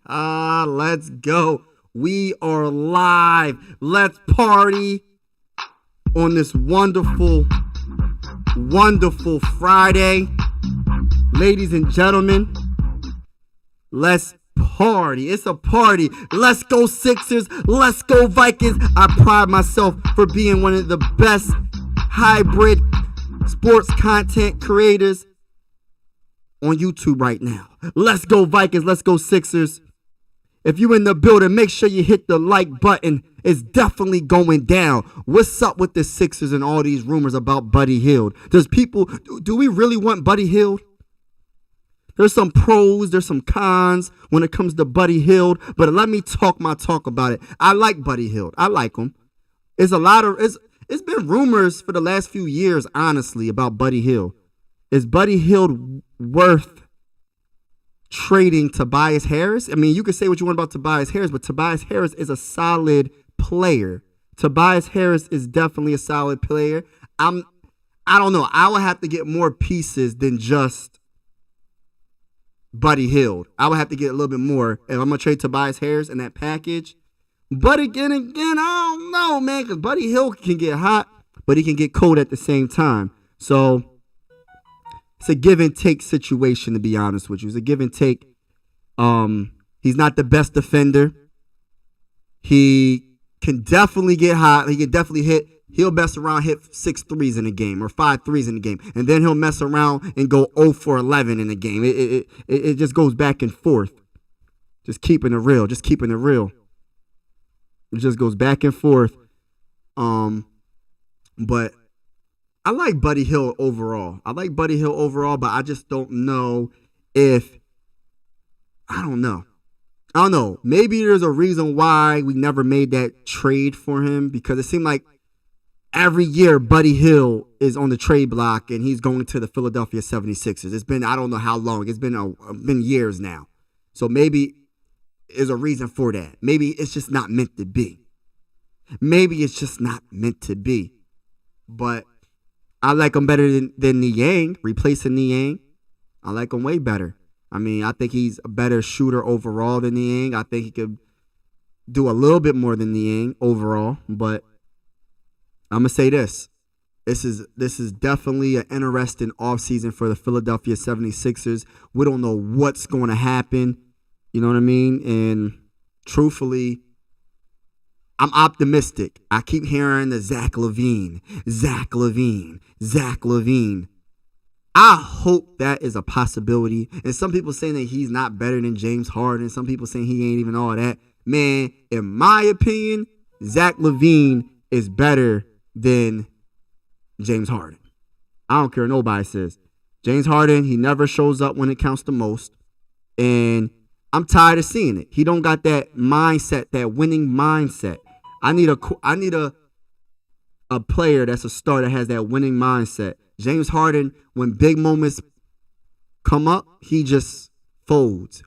Let's go. We are live. Let's party on this wonderful, wonderful Friday. Ladies and gentlemen, let's party. It's a party. Let's go Sixers. Let's go Vikings. I pride myself for being one of the best hybrid sports content creators on YouTube right now. Let's go Vikings. Let's go Sixers. If you're in the building, make sure you hit the like button. It's definitely going down. What's up with the Sixers and all these rumors about Buddy Hield? Do we really want Buddy Hield? There's some pros, there's some cons when it comes to Buddy Hield, but let me talk my talk about it. I like Buddy Hield. I like him. It's been rumors for the last few years, honestly, about Buddy Hield. Is Buddy Hield worth trading Tobias Harris? I mean, you can say what you want about Tobias Harris, but Tobias Harris is a solid player. Tobias Harris is definitely a solid player. I don't know. I would have to get more pieces than just Buddy Hield. I would have to get a little bit more if I'm going to trade Tobias Harris in that package. But again, I don't know, man, because Buddy Hield can get hot, but he can get cold at the same time. So it's a give and take situation, to be honest with you. It's a give and take. He's not the best defender. He can definitely get hot. He can definitely hit. He'll mess around, hit 6 threes in a game or 5 threes in a game. And then he'll mess around and go 0 for 11 in a game. It just goes back and forth. Just keeping it real. Just keeping it real. It just goes back and forth. But I like Buddy Hield overall. But I just don't know if, I don't know. Maybe there's a reason why we never made that trade for him, because it seemed like every year Buddy Hield is on the trade block and he's going to the Philadelphia 76ers. It's been, I don't know how long. It's been years now. So maybe there's a reason for that. Maybe it's just not meant to be. But I like him better than Niang, replacing Niang. I like him way better. I mean, I think he's a better shooter overall than Niang. I think he could do a little bit more than Niang overall. But I'm going to say this. This is definitely an interesting offseason for the Philadelphia 76ers. We don't know what's going to happen. You know what I mean? And truthfully, I'm optimistic. I keep hearing the Zach LaVine. I hope that is a possibility. And some people saying that he's not better than James Harden. Some people saying he ain't even all that. Man, in my opinion, Zach LaVine is better than James Harden. I don't care what nobody says. James Harden, he never shows up when it counts the most. And I'm tired of seeing it. He don't got that mindset, that winning mindset. I need a player that's a star that has that winning mindset. James Harden, when big moments come up, he just folds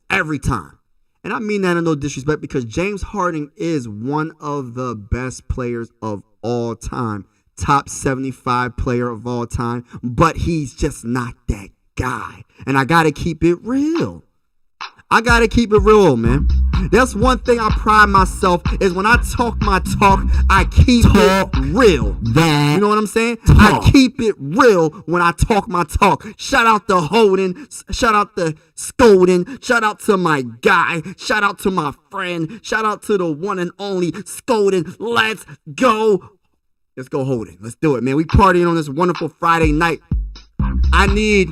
every time. And I mean that in no disrespect, because James Harden is one of the best players of all time. Top 75 player of all time. But he's just not that guy. And I got to keep it real. Man. That's one thing I pride myself is when I talk my talk, I keep it real. You know what I'm saying? I keep it real when I talk my talk. Shout out to Holden. Shout out to Scoden. Shout out to my guy. Shout out to my friend. Shout out to the one and only Scoden. Let's go. Let's go Holden. Let's do it, man. We partying on this wonderful Friday night. I need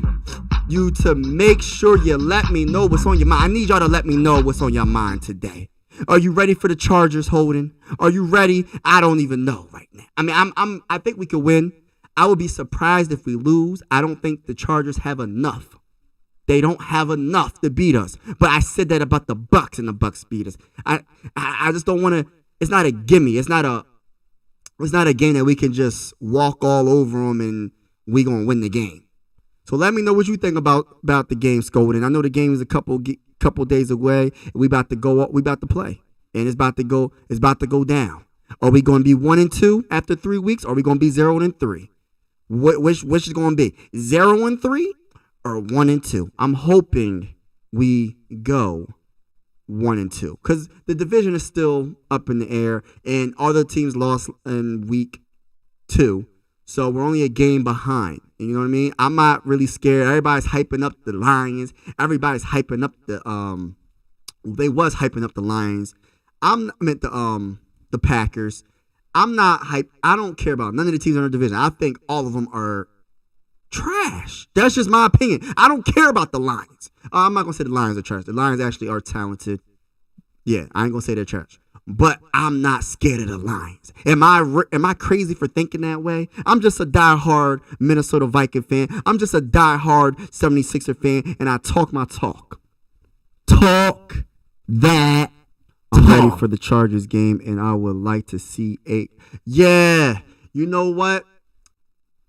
you to make sure you let me know what's on your mind. I need y'all to let me know what's on your mind today. Are you ready for the Chargers, Holden? Are you ready? I don't even know right now. I mean, I think we could win. I would be surprised if we lose. I don't think the Chargers have enough. They don't have enough to beat us. But I said that about the Bucks, and the Bucks beat us. I just don't want to. It's not a gimme. It's not a game that we can just walk all over them and we gonna win the game. So let me know what you think about the game, Scoden. I know the game is a couple days away. We about to play, and it's about to go down. Are we going to be 1-2 after 3 weeks? Or are we going to be 0-3? Which is going to be 0-3 or 1-2? I'm hoping we go 1-2, because the division is still up in the air, and other teams lost in week 2, so we're only a game behind. You know what I mean? I'm not really scared. Everybody's hyping up the Lions. Everybody's hyping up they was hyping up the Lions. I meant the Packers. I'm not hyped. I don't care about none of the teams in our division. I think all of them are trash. That's just my opinion. I don't care about the Lions. I'm not going to say the Lions are trash. The Lions actually are talented. Yeah, I ain't going to say they're trash. But I'm not scared of the Lions. Am I crazy for thinking that way? I'm just a diehard Minnesota Viking fan. I'm just a diehard 76er fan, and I talk my talk. Talk that I'm ready for the Chargers game, and I would like to see Yeah, you know what?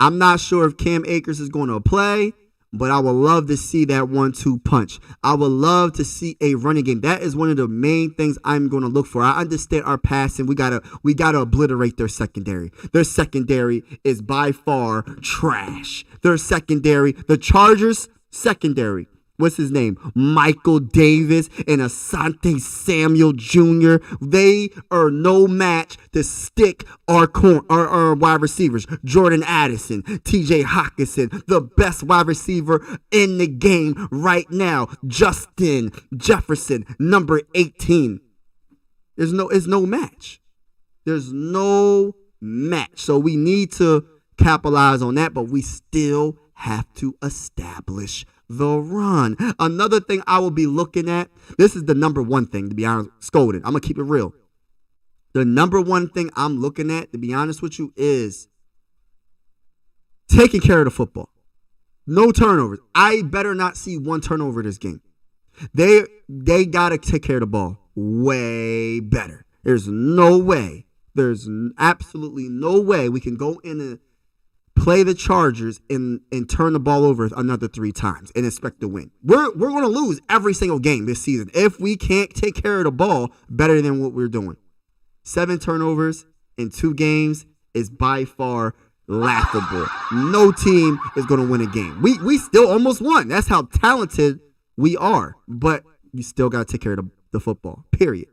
I'm not sure if Cam Akers is going to play, but I would love to see that 1-2 punch. I would love to see a running game. That is one of the main things I'm going to look for. I understand our passing. We gotta obliterate their secondary. Their secondary is by far trash. Their secondary, the Chargers secondary. What's his name? Michael Davis and Asante Samuel Jr. They are no match to stick our wide receivers. Jordan Addison, TJ Hawkinson, the best wide receiver in the game right now. Justin Jefferson, number 18. There's no match. There's no match. So we need to capitalize on that, but we still have to establish the run. Another thing I will be looking at, this is the number one thing, to be honest, scolded. I'm going to keep it real. The number one thing I'm looking at, to be honest with you, is taking care of the football. No turnovers. I better not see one turnover this game. They got to take care of the ball way better. There's no way. There's absolutely no way we can go in and play the Chargers and turn the ball over another 3 times and expect to win. We're going to lose every single game this season if we can't take care of the ball better than what we're doing. 7 turnovers in 2 games is by far laughable. No team is going to win a game. We still almost won. That's how talented we are. But you still got to take care of the football, period.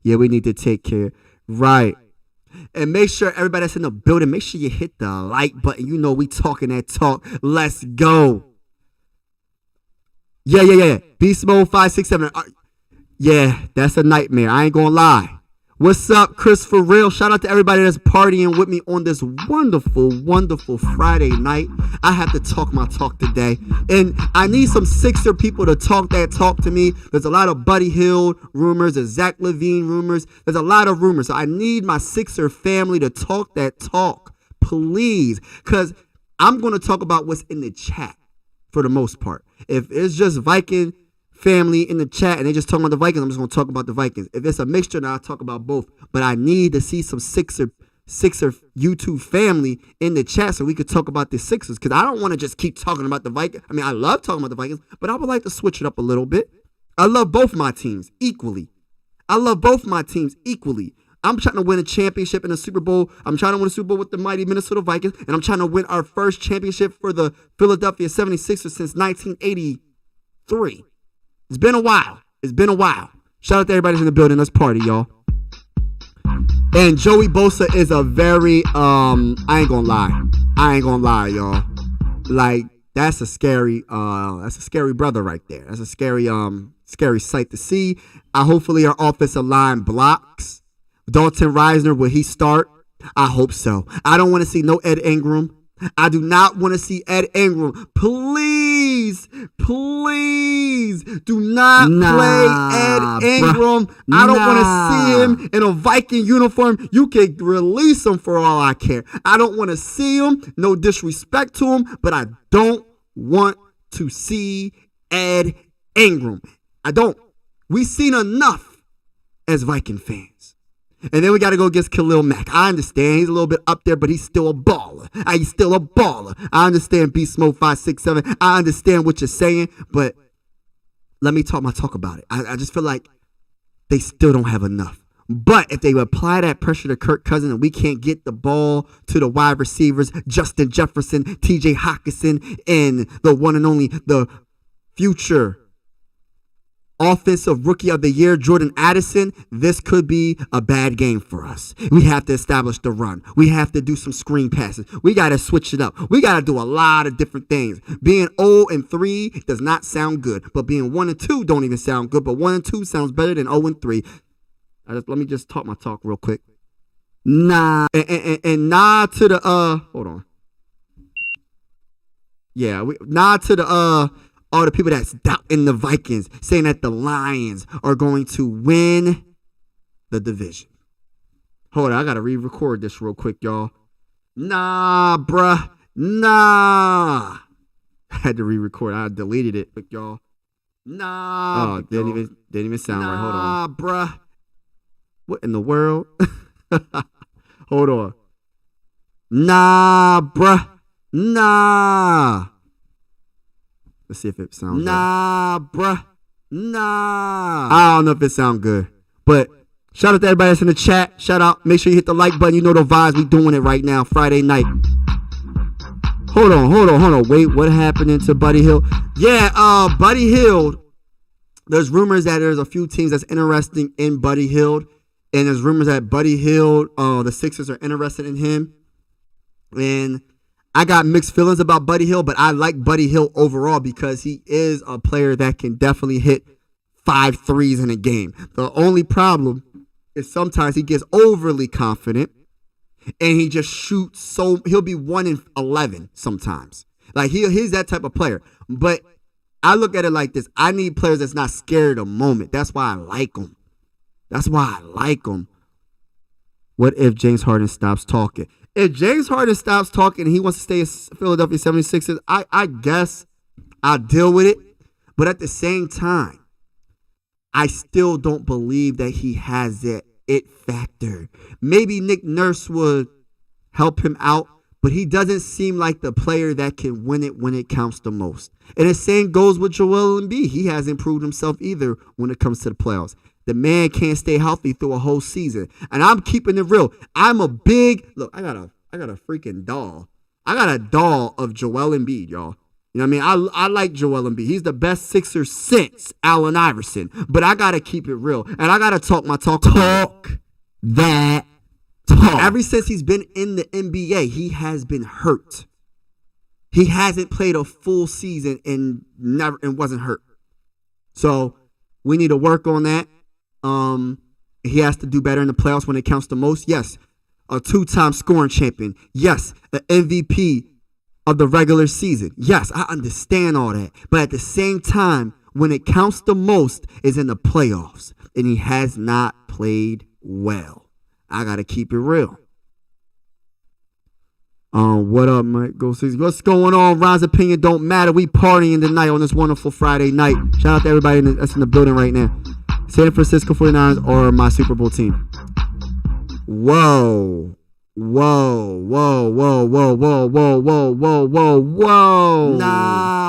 Yeah, we need to take care. Right. And make sure everybody that's in the building, make sure you hit the like button. You know we talking that talk. Let's go. Yeah. Beast Mode 567. Yeah, that's a nightmare. I ain't gonna lie. What's up, Chris? For real. Shout out to everybody that's partying with me on this wonderful, wonderful Friday night. I have to talk my talk today. And I need some Sixer people to talk that talk to me. There's a lot of Buddy Hield rumors. There's Zach Levine rumors. There's a lot of rumors. So I need my Sixer family to talk that talk, please. Because I'm going to talk about what's in the chat for the most part. If it's just Viking family in the chat and they just talking about the Vikings, I'm just going to talk about the Vikings. If it's a mixture, then I'll talk about both. But I need to see some Sixer YouTube family in the chat so we could talk about the Sixers, because I don't want to just keep talking about the Vikings. I mean, I love talking about the Vikings, but I would like to switch it up a little bit. I love both my teams equally. I'm trying to win a championship in the Super Bowl. I'm trying to win a Super Bowl with the mighty Minnesota Vikings, and I'm trying to win our first championship for the Philadelphia 76ers since 1983. It's been a while. Shout out to everybody in the building. Let's party, y'all. And Joey Bosa is a very, I ain't gonna lie, y'all. Like, that's a scary brother right there. That's a scary sight to see. Hopefully our offensive line blocks. Dalton Reisner, will he start? I hope so. I don't want to see no Ed Ingram. I do not want to see Ed Ingram. Please do not play Ed Ingram. I don't want to see him in a Viking uniform. You can release him for all I care. I don't want to see him. No disrespect to him, but I don't want to see Ed Ingram. I don't. We've seen enough as Viking fans. And then we got to go against Khalil Mack. I understand he's a little bit up there, but he's still a baller. I understand Beast Mode 567. I understand what you're saying, but let me talk about it. I just feel like they still don't have enough. But if they apply that pressure to Kirk Cousins and we can't get the ball to the wide receivers, Justin Jefferson, TJ Hawkinson, and the one and only, the future offensive rookie of the year, Jordan Addison, this could be a bad game for us. We have to establish the run. We have to do some screen passes. We got to switch it up. We got to do a lot of different things. Being 0-3 does not sound good, but being 1-2 don't even sound good, but 1-2 sounds better than 0-3. Let me just talk my talk real quick. Nah, and nah to the, hold on. Yeah, nah to the, all the people that's doubting the Vikings, saying that the Lions are going to win the division. Hold on, I got to re-record this real quick, y'all. Nah, bruh. Nah. I had to re-record. I deleted it, but y'all. Nah. Oh, didn't even sound right. Hold on. Nah, bruh. What in the world? Hold on. Nah, bruh. Nah. Let's see if it sounds good. Bruh. Nah. I don't know if it sounds good. But shout out to everybody that's in the chat. Shout out. Make sure you hit the like button. You know the vibes. We doing it right now. Friday night. Hold on. Wait, what happened to Buddy Hield? Yeah, Buddy Hield. There's rumors that there's a few teams that's interested in Buddy Hield. And there's rumors that Buddy Hield, the Sixers are interested in him. And I got mixed feelings about Buddy Hield, but I like Buddy Hield overall because he is a player that can definitely hit 5 threes in a game. The only problem is sometimes he gets overly confident and he just shoots he'll be 1-11 sometimes. Like he's that type of player. But I look at it like this. I need players that's not scared of the moment. That's why I like them. What if James Harden stops talking? If James Harden stops talking and he wants to stay at Philadelphia 76ers, I guess I'll deal with it. But at the same time, I still don't believe that he has that it factor. Maybe Nick Nurse would help him out, but he doesn't seem like the player that can win it when it counts the most. And the same goes with Joel Embiid. He hasn't proved himself either when it comes to the playoffs. The man can't stay healthy through a whole season. And I'm keeping it real. I'm a big look, I got a freaking doll. I got a doll of Joel Embiid, y'all. You know what I mean? I like Joel Embiid. He's the best Sixer since Allen Iverson. But I got to keep it real. And I got to talk my talk. Talk that talk. Ever since he's been in the NBA, he has been hurt. He hasn't played a full season and wasn't hurt. So we need to work on that. He has to do better in the playoffs when it counts the most. Yes. A 2-time scoring champion. Yes. An MVP of the regular season. Yes, I understand all that. But at the same time, when it counts the most is in the playoffs. And he has not played well. I got to keep it real. What up, Mike? What's going on? Ron's opinion don't matter. We partying tonight on this wonderful Friday night. Shout out to everybody that's in the building right now. San Francisco 49ers or my Super Bowl team. Whoa. Nah,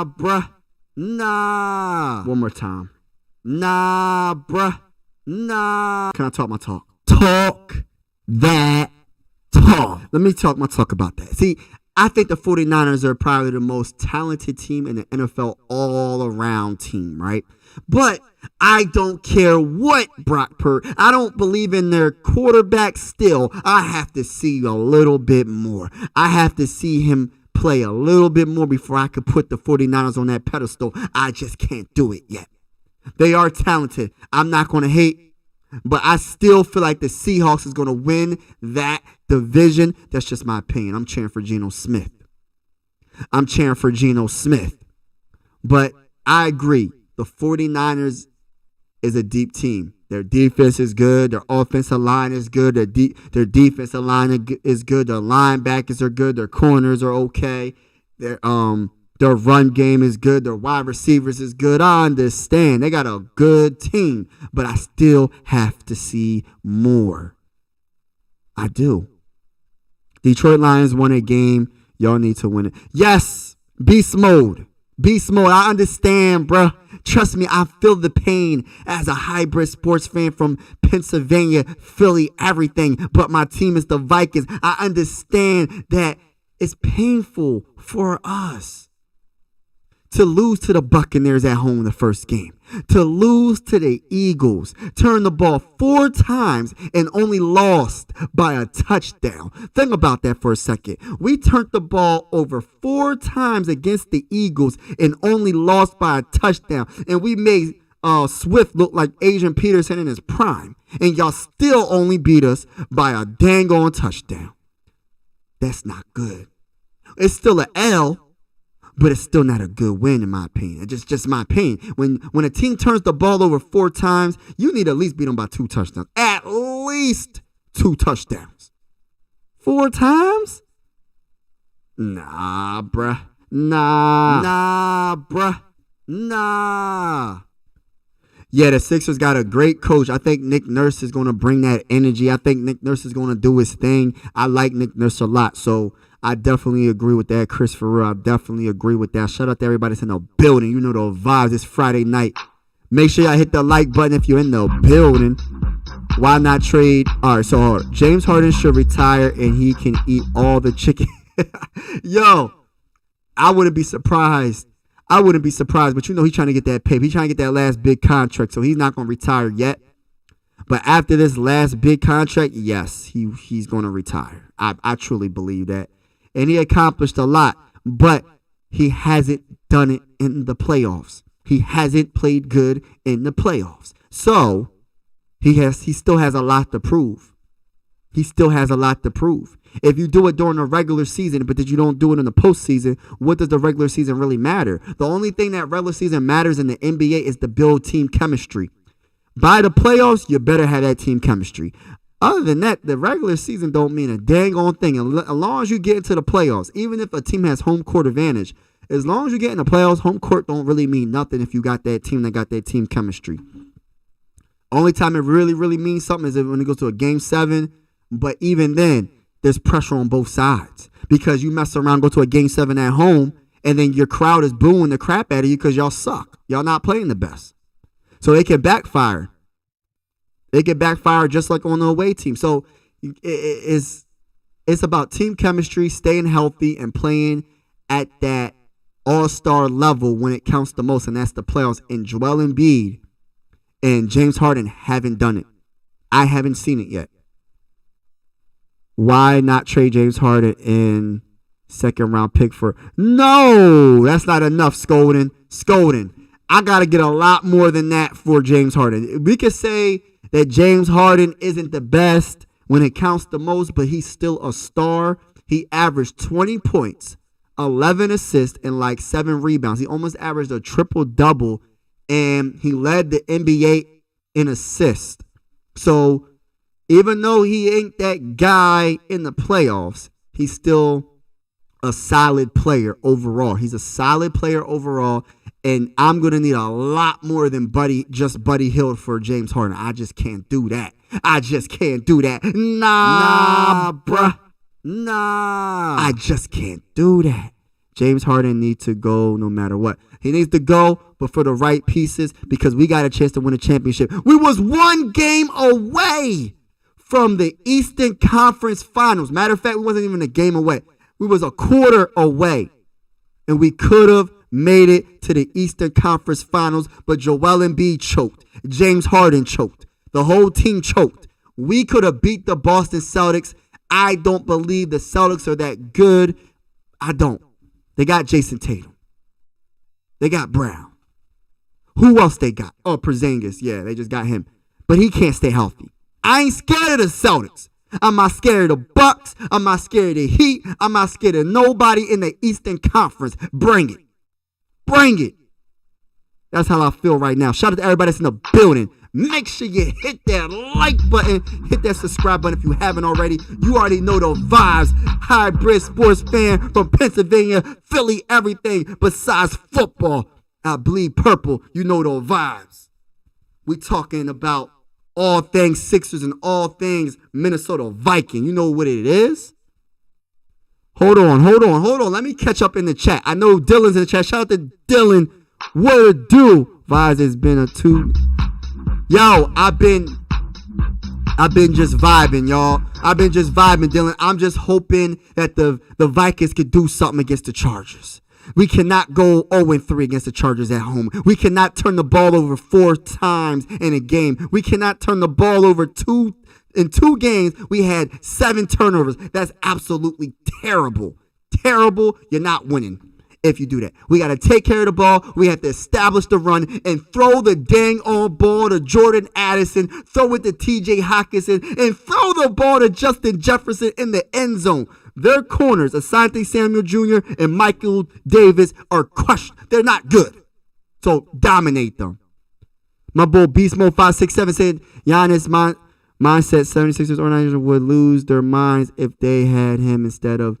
bruh. Nah. One more time. Nah, bruh. Nah. Can I talk my talk? Talk that talk. Let me talk my talk about that. See, I think the 49ers are probably the most talented team in the NFL all-around team, right? But I don't care what Brock Purdy. I don't believe in their quarterback still. I have to see a little bit more. I have to see him play a little bit more before I could put the 49ers on that pedestal. I just can't do it yet. They are talented. I'm not going to hate, but I still feel like the Seahawks is going to win that division. That's just my opinion. I'm cheering for Geno Smith. But I agree. The 49ers is a deep team. Their defense is good. Their offensive line is good. Their defensive line is good. Their linebackers are good. Their corners are okay. Their run game is good. Their wide receivers is good. I understand. They got a good team. But I still have to see more. I do. Detroit Lions won a game. Y'all need to win it. Yes. Beast mode. I understand, bruh. Trust me, I feel the pain as a hybrid sports fan from Pennsylvania, Philly, everything. But my team is the Vikings. I understand that it's painful for us to lose to the Buccaneers at home in the first game, to lose to the Eagles, turn the ball 4 times and only lost by a touchdown. Think about that for a second. We turned the ball over 4 times against the Eagles and only lost by a touchdown. And we made Swift look like Adrian Peterson in his prime. And y'all still only beat us by a dang on touchdown. That's not good. It's still an L. But it's still not a good win, in my opinion. It's just my opinion. When a team turns the ball over 4 times, you need to at least beat them by 2 touchdowns. At least 2 touchdowns. 4 times? Nah, bruh. Nah, bruh. Nah. Yeah, the Sixers got a great coach. I think Nick Nurse is going to bring that energy. I think Nick Nurse is going to do his thing. I like Nick Nurse a lot, so I definitely agree with that. Chris Ferrer, I definitely agree with that. Shout out to everybody that's in the building. You know the vibes. It's Friday night. Make sure y'all hit the like button if you're in the building. Why not trade? All right, so James Harden should retire and he can eat all the chicken. Yo, I wouldn't be surprised. But you know he's trying to get that paper. He's trying to get that last big contract, so he's not going to retire yet. But after this last big contract, yes, he's going to retire. I truly believe that. And he accomplished a lot, but he hasn't done it in the playoffs. He hasn't played good in the playoffs. So he still has a lot to prove. If you do it during the regular season, but you don't do it in the postseason, what does the regular season really matter? The only thing that regular season matters in the NBA is to build team chemistry. By the playoffs, you better have that team chemistry. Other than that, the regular season don't mean a dang on thing. As long as you get into the playoffs, even if a team has home court advantage, as long as you get in the playoffs, home court don't really mean nothing if you got that team that got that team chemistry. Only time it really, really means something is when it goes to a game 7. But even then, there's pressure on both sides. Because you mess around, go to a game 7 at home, and then your crowd is booing the crap out of you because y'all suck. Y'all not playing the best. So it can backfire. It can backfire just like on the away team. So it's about team chemistry, staying healthy, and playing at that all-star level when it counts the most, and that's the playoffs. And Joel Embiid and James Harden haven't done it. I haven't seen it yet. Why not trade James Harden in second-round pick for? No, that's not enough, Scolding. I got to get a lot more than that for James Harden. We could say that James Harden isn't the best when it counts the most, but he's still a star. He averaged 20 points, 11 assists, and like 7 rebounds. He almost averaged a triple-double, and he led the NBA in assists. So even though he ain't that guy in the playoffs, he's still a solid player overall. He's a solid player overall, and I'm going to need a lot more than Buddy Hield for James Harden. I just can't do that. Nah, bruh. Nah. I just can't do that. James Harden needs to go no matter what. He needs to go, but for the right pieces, because we got a chance to win a championship. We was 1 game away from the Eastern Conference Finals. Matter of fact, we wasn't even a game away. We was a quarter away. And we could have made it to the Eastern Conference Finals, but Joel Embiid choked. James Harden choked. The whole team choked. We could have beat the Boston Celtics. I don't believe the Celtics are that good. I don't. They got Jason Tatum. They got Brown. Who else they got? Oh, Porzingis. Yeah, they just got him. But he can't stay healthy. I ain't scared of the Celtics. I'm not scared of the Bucks. I'm not scared of the Heat. I'm not scared of nobody in the Eastern Conference. Bring it. That's how I feel right now. Shout out to everybody that's in the building. Make sure you hit that like button. Hit that subscribe button if you haven't already. You already know the vibes. Hybrid sports fan from Pennsylvania, Philly, everything besides football. I bleed purple. You know the vibes. We talking about all things Sixers and all things Minnesota Viking. You know what it is? Hold on. Let me catch up in the chat. I know Dylan's in the chat. Shout out to Dylan. What it do? Vibes has been a 2. Yo, I've been just vibing, y'all. I've been just vibing, Dylan. I'm just hoping that the Vikings could do something against the Chargers. We cannot go 0-3 against the Chargers at home. We cannot turn the ball over 4 times in a game. We cannot turn the ball over in 2 games. We had 7 turnovers. That's absolutely terrible. Terrible. You're not winning if you do that. We got to take care of the ball. We have to establish the run and throw the dang on ball to Jordan Addison, throw it to TJ Hawkinson, and throw the ball to Justin Jefferson in the end zone. Their corners, Asante Samuel Jr. and Michael Davis, are crushed. They're not good. So dominate them. My boy Beast Mode 567 said Giannis mindset 76ers or 99ers would lose their minds if they had him instead of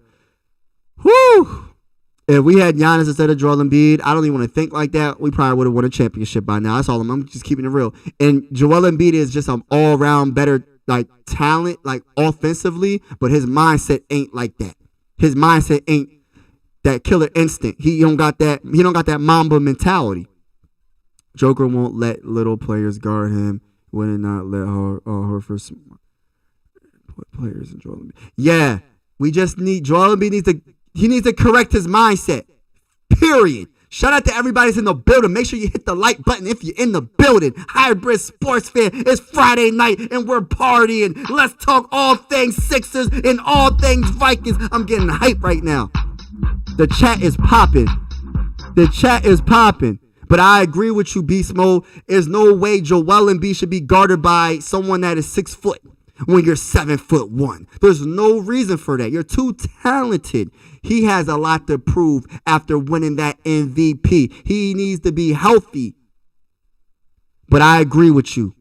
If we had Giannis instead of Joel Embiid, I don't even want to think like that. We probably would have won a championship by now. That's all I'm just keeping it real. And Joel Embiid is just an all-around better talent, offensively, but his mindset ain't like that. His mindset ain't that killer instinct. He don't got that Mamba mentality. Joker won't let little players guard him. Would not let Horford put players in Joel Embiid. Yeah, we just need Joel Embiid needs to correct his mindset. Period. Shout out to everybody that's in the building. Make sure you hit the like button if you're in the building. Hybrid Sports Fan. It's Friday night and we're partying. Let's talk all things Sixers and all things Vikings. I'm getting hype right now. The chat is popping. But I agree with you, Beast Mode. There's no way Joel Embiid should be guarded by someone that is 6 foot when you're 7'1". There's no reason for that. You're too talented. He has a lot to prove after winning that MVP. He needs to be healthy. But I agree with you.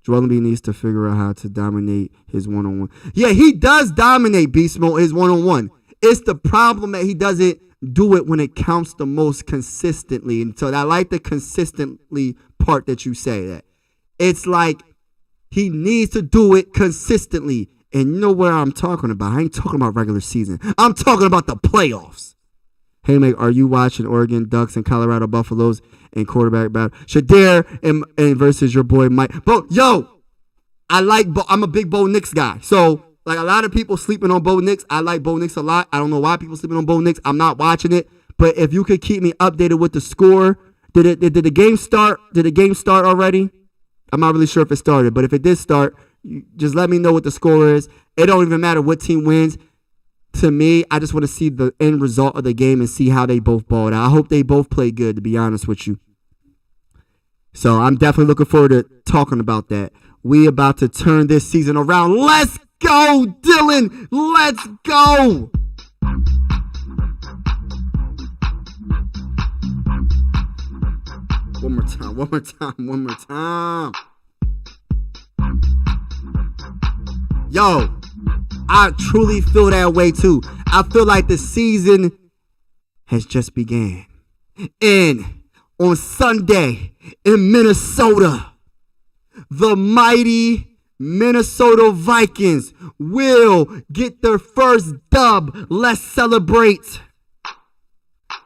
Joel Embiid needs to figure out how to dominate his one-on-one. Yeah, he does dominate Beast Mode, his one-on-one. It's the problem that he doesn't do it when it counts the most consistently. And so I like the consistently part that you say that. It's like he needs to do it consistently. And you know what I'm talking about? I ain't talking about regular season. I'm talking about the playoffs. Hey, mate, are you watching Oregon Ducks and Colorado Buffaloes and quarterback battle? Shadir and versus your boy Mike. But yo, I'm a big Bo Nix guy. So a lot of people sleeping on Bo Nix. I like Bo Nix a lot. I don't know why people sleeping on Bo Nix. I'm not watching it. But if you could keep me updated with the score, did the game start? Did the game start already? I'm not really sure if it started, but if it did start, just let me know what the score is. It don't even matter what team wins. To me, I just want to see the end result of the game and see how they both balled out. I hope they both play good, to be honest with you. So I'm definitely looking forward to talking about that. We about to turn this season around. Let's go, Dylan. Let's go. One more time. Yo, I truly feel that way too. I feel like the season has just began. And on Sunday in Minnesota, the mighty Minnesota Vikings will get their first dub. Let's celebrate.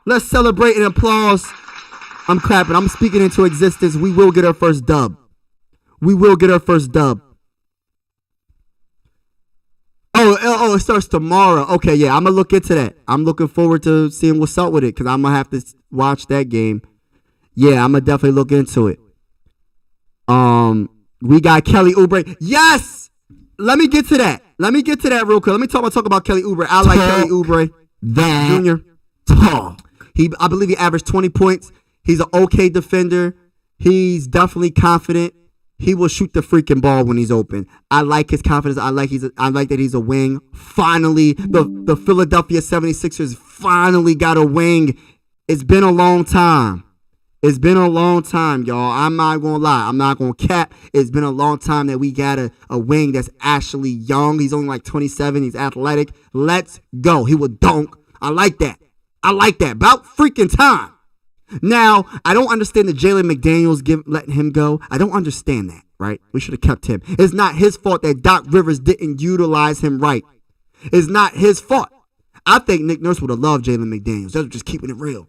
Let's celebrate and applause. I'm clapping. I'm speaking into existence. We will get our first dub. Oh, it starts tomorrow. Okay, yeah, I'm going to look into that. I'm looking forward to seeing what's up with it because I'm going to have to watch that game. Yeah, I'm going to definitely look into it. We got Kelly Oubre. Yes! Let me get to that real quick. Let me talk about Kelly Oubre. I like Kelly Oubre Jr. I believe he averaged 20 points. He's an okay defender. He's definitely confident. He will shoot the freaking ball when he's open. I like his confidence. I like that he's a wing. Finally, the Philadelphia 76ers finally got a wing. It's been a long time. Y'all. I'm not going to lie. I'm not going to cap. It's been a long time that we got a wing that's actually young. He's only like 27. He's athletic. Let's go. He will dunk. I like that. About freaking time. Now, I don't understand the Jalen McDaniels letting him go. I don't understand that, right? We should have kept him. It's not his fault that Doc Rivers didn't utilize him right. It's not his fault. I think Nick Nurse would have loved Jalen McDaniels. That's just keeping it real.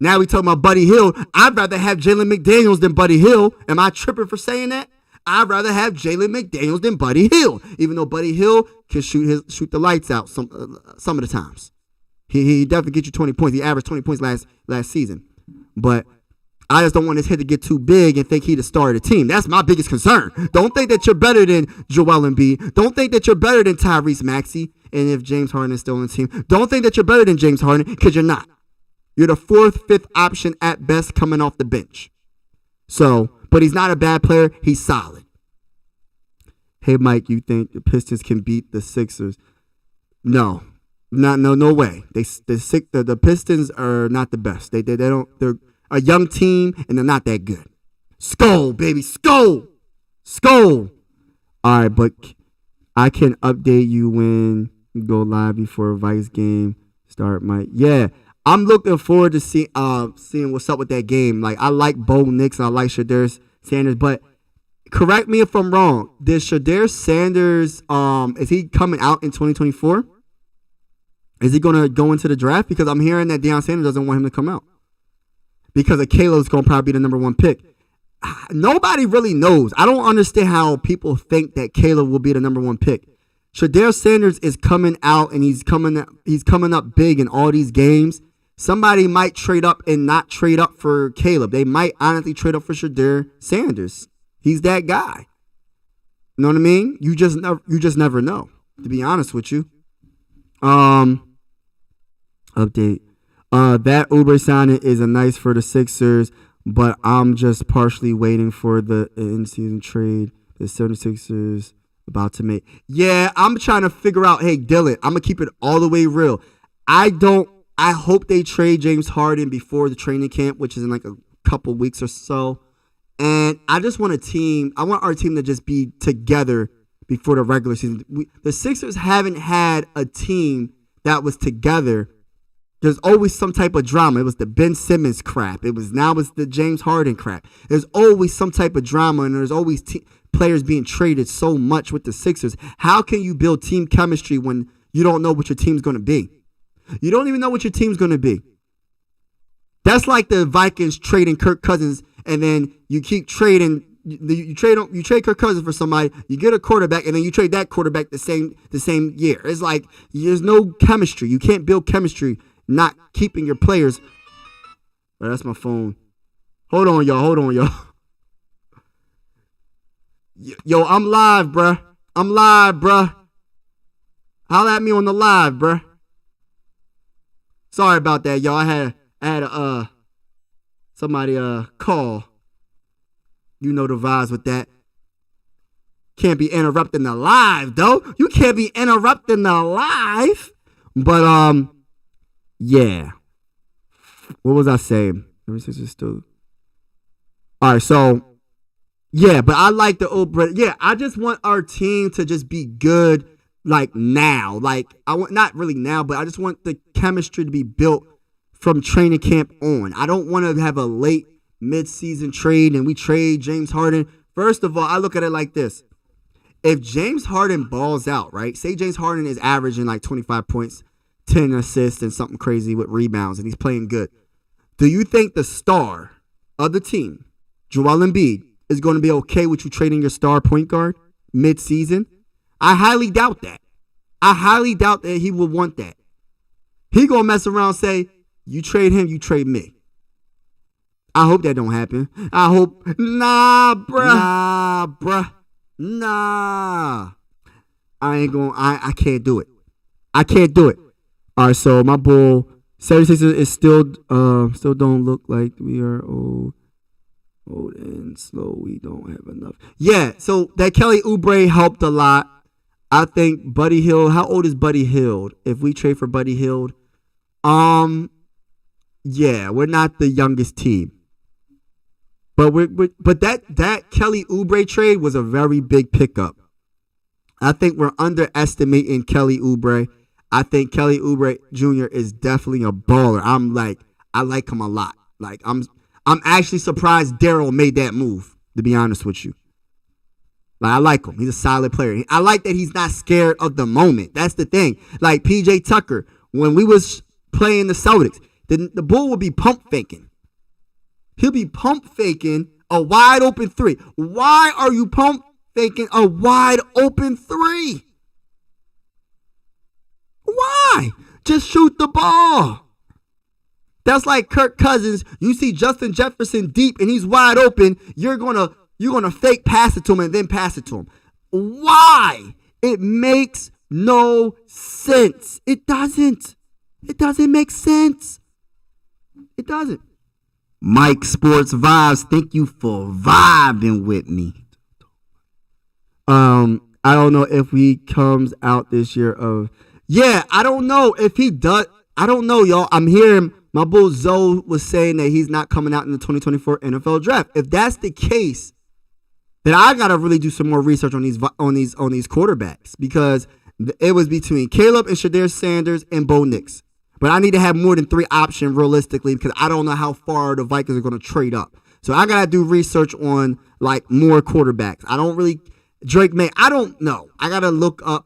Now we talking about Buddy Hield. I'd rather have Jalen McDaniels than Buddy Hield. Am I tripping for saying that? I'd rather have Jalen McDaniels than Buddy Hield, even though Buddy Hield can shoot the lights out some of the times. He definitely get you 20 points. He averaged 20 points last season. But I just don't want his head to get too big and think he the star of the team. That's my biggest concern. Don't think that you're better than Joel Embiid. Don't think that you're better than Tyrese Maxey. And if James Harden is still on the team, don't think that you're better than James Harden, because you're not. You're the 4th, 5th option at best coming off the bench. So, but he's not a bad player. He's solid. Hey, Mike, you think the Pistons can beat the Sixers? No. No way. The Pistons are not the best. They're a young team, and they're not that good. Skull, baby, skull. All right, but I can update you when you go live before a Vikings game start. Yeah, I'm looking forward to seeing what's up with that game. Like, I like Bo Nix and I like Shedeur Sanders, but correct me if I'm wrong. Did Shedeur Sanders is he coming out in 2024? Is he gonna go into the draft? Because I'm hearing that Deion Sanders doesn't want him to come out, because of Caleb's going to probably be the number 1 pick. Nobody really knows. I don't understand how people think that Caleb will be the number 1 pick. Shedeur Sanders is coming out, and he's coming up big in all these games. Somebody might trade up and not trade up for Caleb. They might honestly trade up for Shedeur Sanders. He's that guy. You know what I mean? You just never know, to be honest with you. Update. That Oubre signing is a nice for the Sixers, but I'm just partially waiting for the in-season trade the 76ers about to make. Yeah, I'm trying to figure out, hey, Dylan, I'm going to keep it all the way real. I hope they trade James Harden before the training camp, which is in like a couple weeks or so. And I just want I want our team to just be together before the regular season. The Sixers haven't had a team that was together. There's always some type of drama. It was the Ben Simmons crap. Now it's the James Harden crap. There's always some type of drama, and there's always players being traded so much with the Sixers. How can you build team chemistry when you don't know what your team's going to be? You don't even know what your team's going to be. That's like the Vikings trading Kirk Cousins, and then you keep trading. You trade Kirk Cousins for somebody. You get a quarterback, and then you trade that quarterback the same year. It's like there's no chemistry. You can't build chemistry not keeping your players. Oh, that's my phone. Hold on, y'all. Yo, I'm live, bruh. Holla at me on the live, bruh. Sorry about that, y'all. I had somebody call. You know the vibes with that. Can't be interrupting the live, though. You can't be interrupting the live. But yeah. What was I saying? Still. All right, so yeah, but I like the old brother. Yeah, I just want our team to just be good, like now. Like I want not really now, but I just want the chemistry to be built from training camp on. I don't want to have a late mid-season trade and we trade James Harden. First of all, I look at it like this. If James Harden balls out, right? Say James Harden is averaging like 25 points, 10 assists, and something crazy with rebounds, and he's playing good. Do you think the star of the team, Joel Embiid, is going to be okay with you trading your star point guard mid-season? I highly doubt that. I highly doubt that he will want that. He going to mess around and say, you trade him, you trade me. I hope that don't happen. I hope, nah, bruh. I can't do it. All right, so my bull, 76 is still don't look like we are old and slow. We don't have enough. Yeah, so that Kelly Oubre helped a lot. I think Buddy Hield, how old is Buddy Hield? If we trade for Buddy Hield, yeah, we're not the youngest team. But that Kelly Oubre trade was a very big pickup. I think we're underestimating Kelly Oubre. I think Kelly Oubre Jr. is definitely a baller. I like him a lot. Like I'm actually surprised Daryl made that move, to be honest with you. Like I like him. He's a solid player. I like that he's not scared of the moment. That's the thing. Like PJ Tucker, when we was playing the Celtics, the bull would be pump faking. He'll be pump faking a wide open three. Why are you pump faking a wide open three? Why? Just shoot the ball. That's like Kirk Cousins. You see Justin Jefferson deep and he's wide open. You're gonna fake pass it to him and then pass it to him. Why? It makes no sense. It doesn't. It doesn't make sense. It doesn't. Mike Sports Vibes, thank you for vibing with me. I don't know if he comes out this year I don't know if he does. I don't know, y'all. I'm hearing my bull Zoe was saying that he's not coming out in the 2024 NFL draft. If that's the case, then I gotta really do some more research on these quarterbacks, because it was between Caleb and Shedeur Sanders and Bo Nix. But I need to have more than 3 options realistically, because I don't know how far the Vikings are going to trade up. So I gotta do research on like more quarterbacks. I don't really Drake May. I don't know. I gotta look up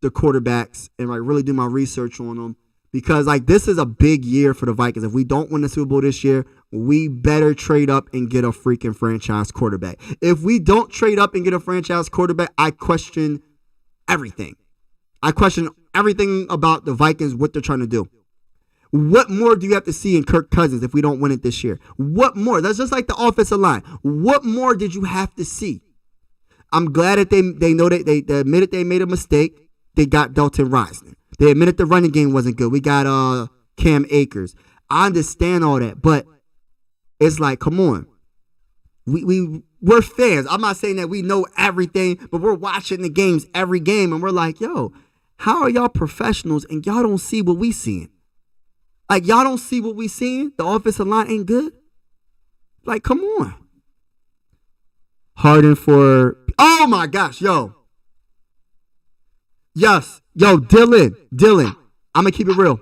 the quarterbacks and like really do my research on them, because like this is a big year for the Vikings. If we don't win the Super Bowl this year, we better trade up and get a freaking franchise quarterback. If we don't trade up and get a franchise quarterback, I question everything. I question everything about the Vikings, what they're trying to do. What more do you have to see in Kirk Cousins if we don't win it this year? What more? That's just like the offensive line. What more did you have to see? I'm glad that they know that they admitted they made a mistake. They got Dalton Risner. They admitted the running game wasn't good. We got Cam Akers. I understand all that, but it's like, come on. We're fans. I'm not saying that we know everything, but we're watching the games every game, and we're like, yo, how are y'all professionals and y'all don't see what we seeing? Like, y'all don't see what we seeing? The offensive line ain't good? Like, come on. Harden for, oh my gosh, yo. Yes, yo, Dylan, I'm going to keep it real.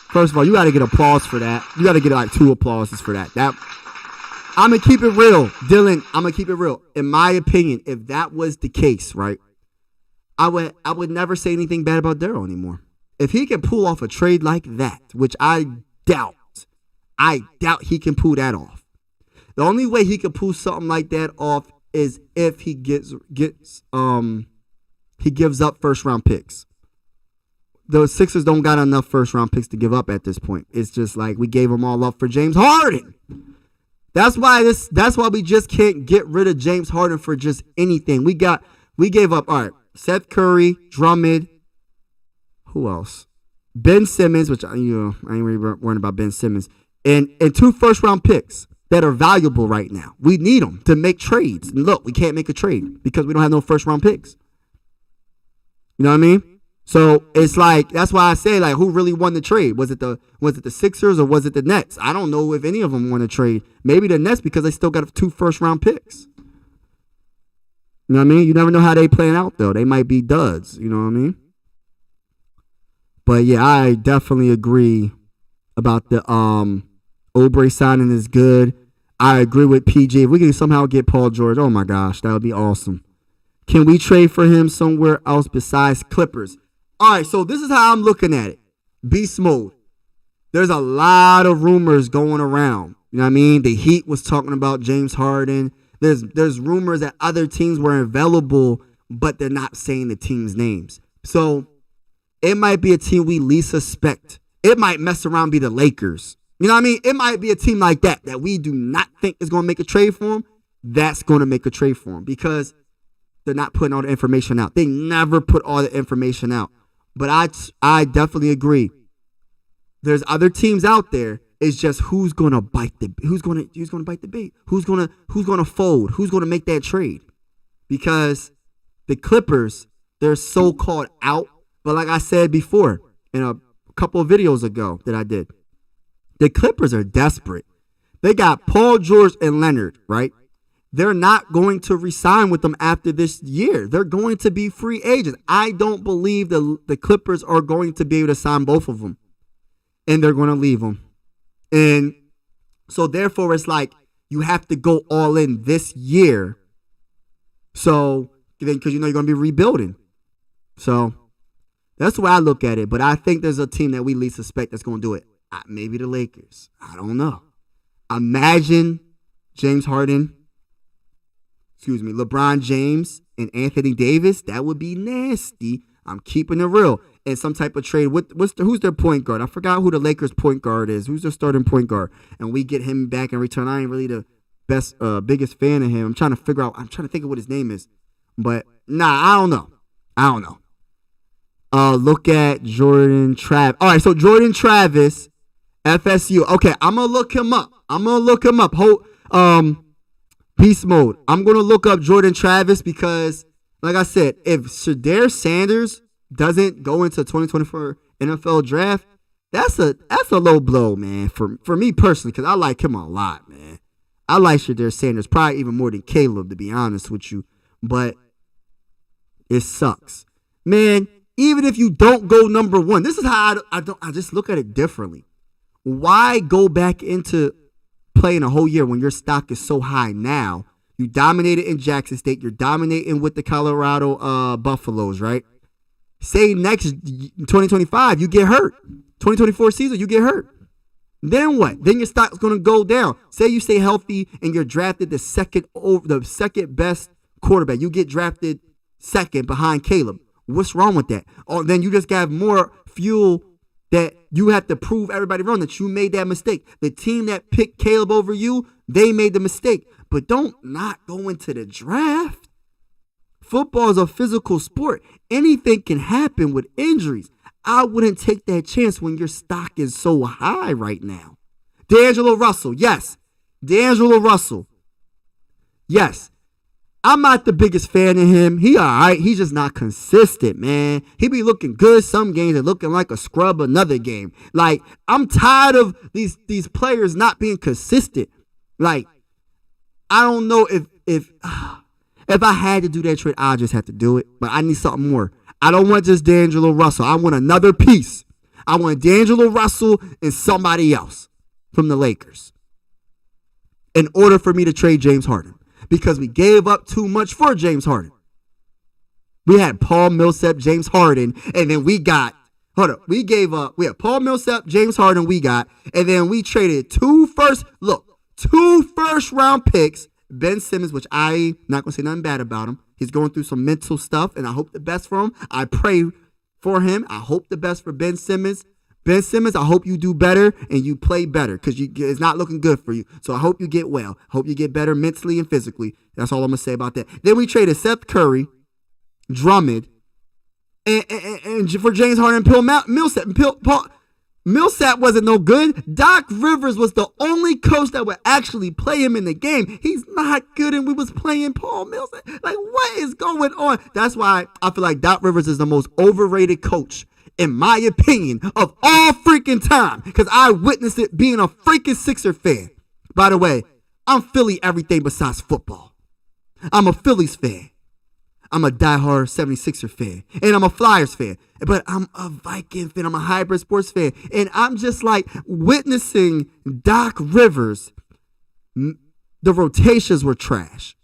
First of all, you got to get applause for that. You got to get like 2 applauses for that. I'm going to keep it real. Dylan, I'm going to keep it real. In my opinion, if that was the case, right, I would never say anything bad about Daryl anymore. If he can pull off a trade like that, which I doubt he can pull that off. The only way he can pull something like that off is if he gives up first round picks. The Sixers don't got enough first round picks to give up at this point. It's just like we gave them all up for James Harden. That's why we just can't get rid of James Harden for just anything. We gave up, all right, Seth Curry, Drummond, who else? Ben Simmons, which I ain't really worrying about Ben Simmons, and 2 first round picks that are valuable right now. We need them to make trades. And look, we can't make a trade because we don't have no first round picks. You know what I mean? So it's like, that's why I say, like, who really won the trade? Was it the Sixers or was it the Nets? I don't know if any of them won a trade. Maybe the Nets, because they still got 2 first round picks. You know what I mean? You never know how they playing out though. They might be duds. You know what I mean? But yeah, I definitely agree about the Oubre signing is good. I agree with PG. If we can somehow get Paul George, oh my gosh, that would be awesome. Can we trade for him somewhere else besides Clippers? All right, so this is how I'm looking at it. Beast mode. There's a lot of rumors going around. You know what I mean? The Heat was talking about James Harden. There's rumors that other teams were available, but they're not saying the team's names. So it might be a team we least suspect. It might mess around and be the Lakers. You know what I mean? It might be a team like that we do not think is going to make a trade for him. That's going to make a trade for him because they're not putting all the information out. They never put all the information out. But I definitely agree. There's other teams out there. It's just who's going to bite the bait? Who's going to fold? Who's going to make that trade? Because the Clippers, they're so-called out. But like I said before in a couple of videos ago that I did, the Clippers are desperate. They got Paul George and Leonard, right? They're not going to resign with them after this year. They're going to be free agents. I don't believe the Clippers are going to be able to sign both of them. And they're going to leave them. And so therefore it's like you have to go all in this year. So, because you know you're going to be rebuilding. So that's the way I look at it. But I think there's a team that we least suspect that's going to do it. Maybe the Lakers. I don't know. Imagine LeBron James and Anthony Davis. That would be nasty. I'm keeping it real. In some type of trade, who's their point guard? I forgot who the Lakers point guard is. Who's their starting point guard? And we get him back in return. I ain't really the biggest fan of him. I'm trying to think of what his name is. But I don't know. Look at Jordan Travis. All right, so Jordan Travis, FSU. Okay, I'm gonna look him up. Beast mode. I'm gonna look up Jordan Travis because, like I said, if Shedeur Sanders doesn't go into 2024 NFL draft, that's a low blow, man. For me personally, because I like him a lot, man. I like Shedeur Sanders probably even more than Caleb, to be honest with you. But it sucks, man. Even if you don't go number one, this is how I just look at it differently. Why go back into playing a whole year when your stock is so high now? You dominated in Jackson State. You're dominating with the Colorado Buffaloes, right? Say next 2025, you get hurt. 2024 season, you get hurt. Then what? Then your stock's going to go down. Say you stay healthy and you're drafted the second best quarterback. You get drafted second behind Caleb. What's wrong with that? Or then you just got more fuel that you have to prove everybody wrong that you made that mistake. The team that picked Caleb over you, they made the mistake. But don't not go into the draft. Football is a physical sport. Anything can happen with injuries. I wouldn't take that chance when your stock is so high right now. D'Angelo Russell, yes. D'Angelo Russell, yes. I'm not the biggest fan of him. He all right. He's just not consistent, man. He be looking good some games and looking like a scrub another game. Like, I'm tired of these players not being consistent. Like, I don't know if I had to do that trade, I just had to do it. But I need something more. I don't want just D'Angelo Russell. I want another piece. I want D'Angelo Russell and somebody else from the Lakers in order for me to trade James Harden. Because we gave up too much for James Harden. We had Paul Millsap, James Harden, and then we had Paul Millsap, James Harden, and then we traded two first round picks, Ben Simmons, which I'm not going to say nothing bad about him. He's going through some mental stuff, and I hope the best for him. I pray for him. I hope the best for Ben Simmons. Ben Simmons, I hope you do better and you play better because it's not looking good for you. So I hope you get well. I hope you get better mentally and physically. That's all I'm going to say about that. Then we traded Seth Curry, Drummond, and for James Harden and Paul Millsap. Millsap wasn't no good. Doc Rivers was the only coach that would actually play him in the game. He's not good, and we was playing Paul Millsap. Like, what is going on? That's why I feel like Doc Rivers is the most overrated coach, in my opinion, of all freaking time. Because I witnessed it being a freaking Sixer fan. By the way, I'm Philly everything besides football. I'm a Phillies fan. I'm a diehard 76er fan. And I'm a Flyers fan. But I'm a Viking fan. I'm a hybrid sports fan. And I'm just like witnessing Doc Rivers. The rotations were trash.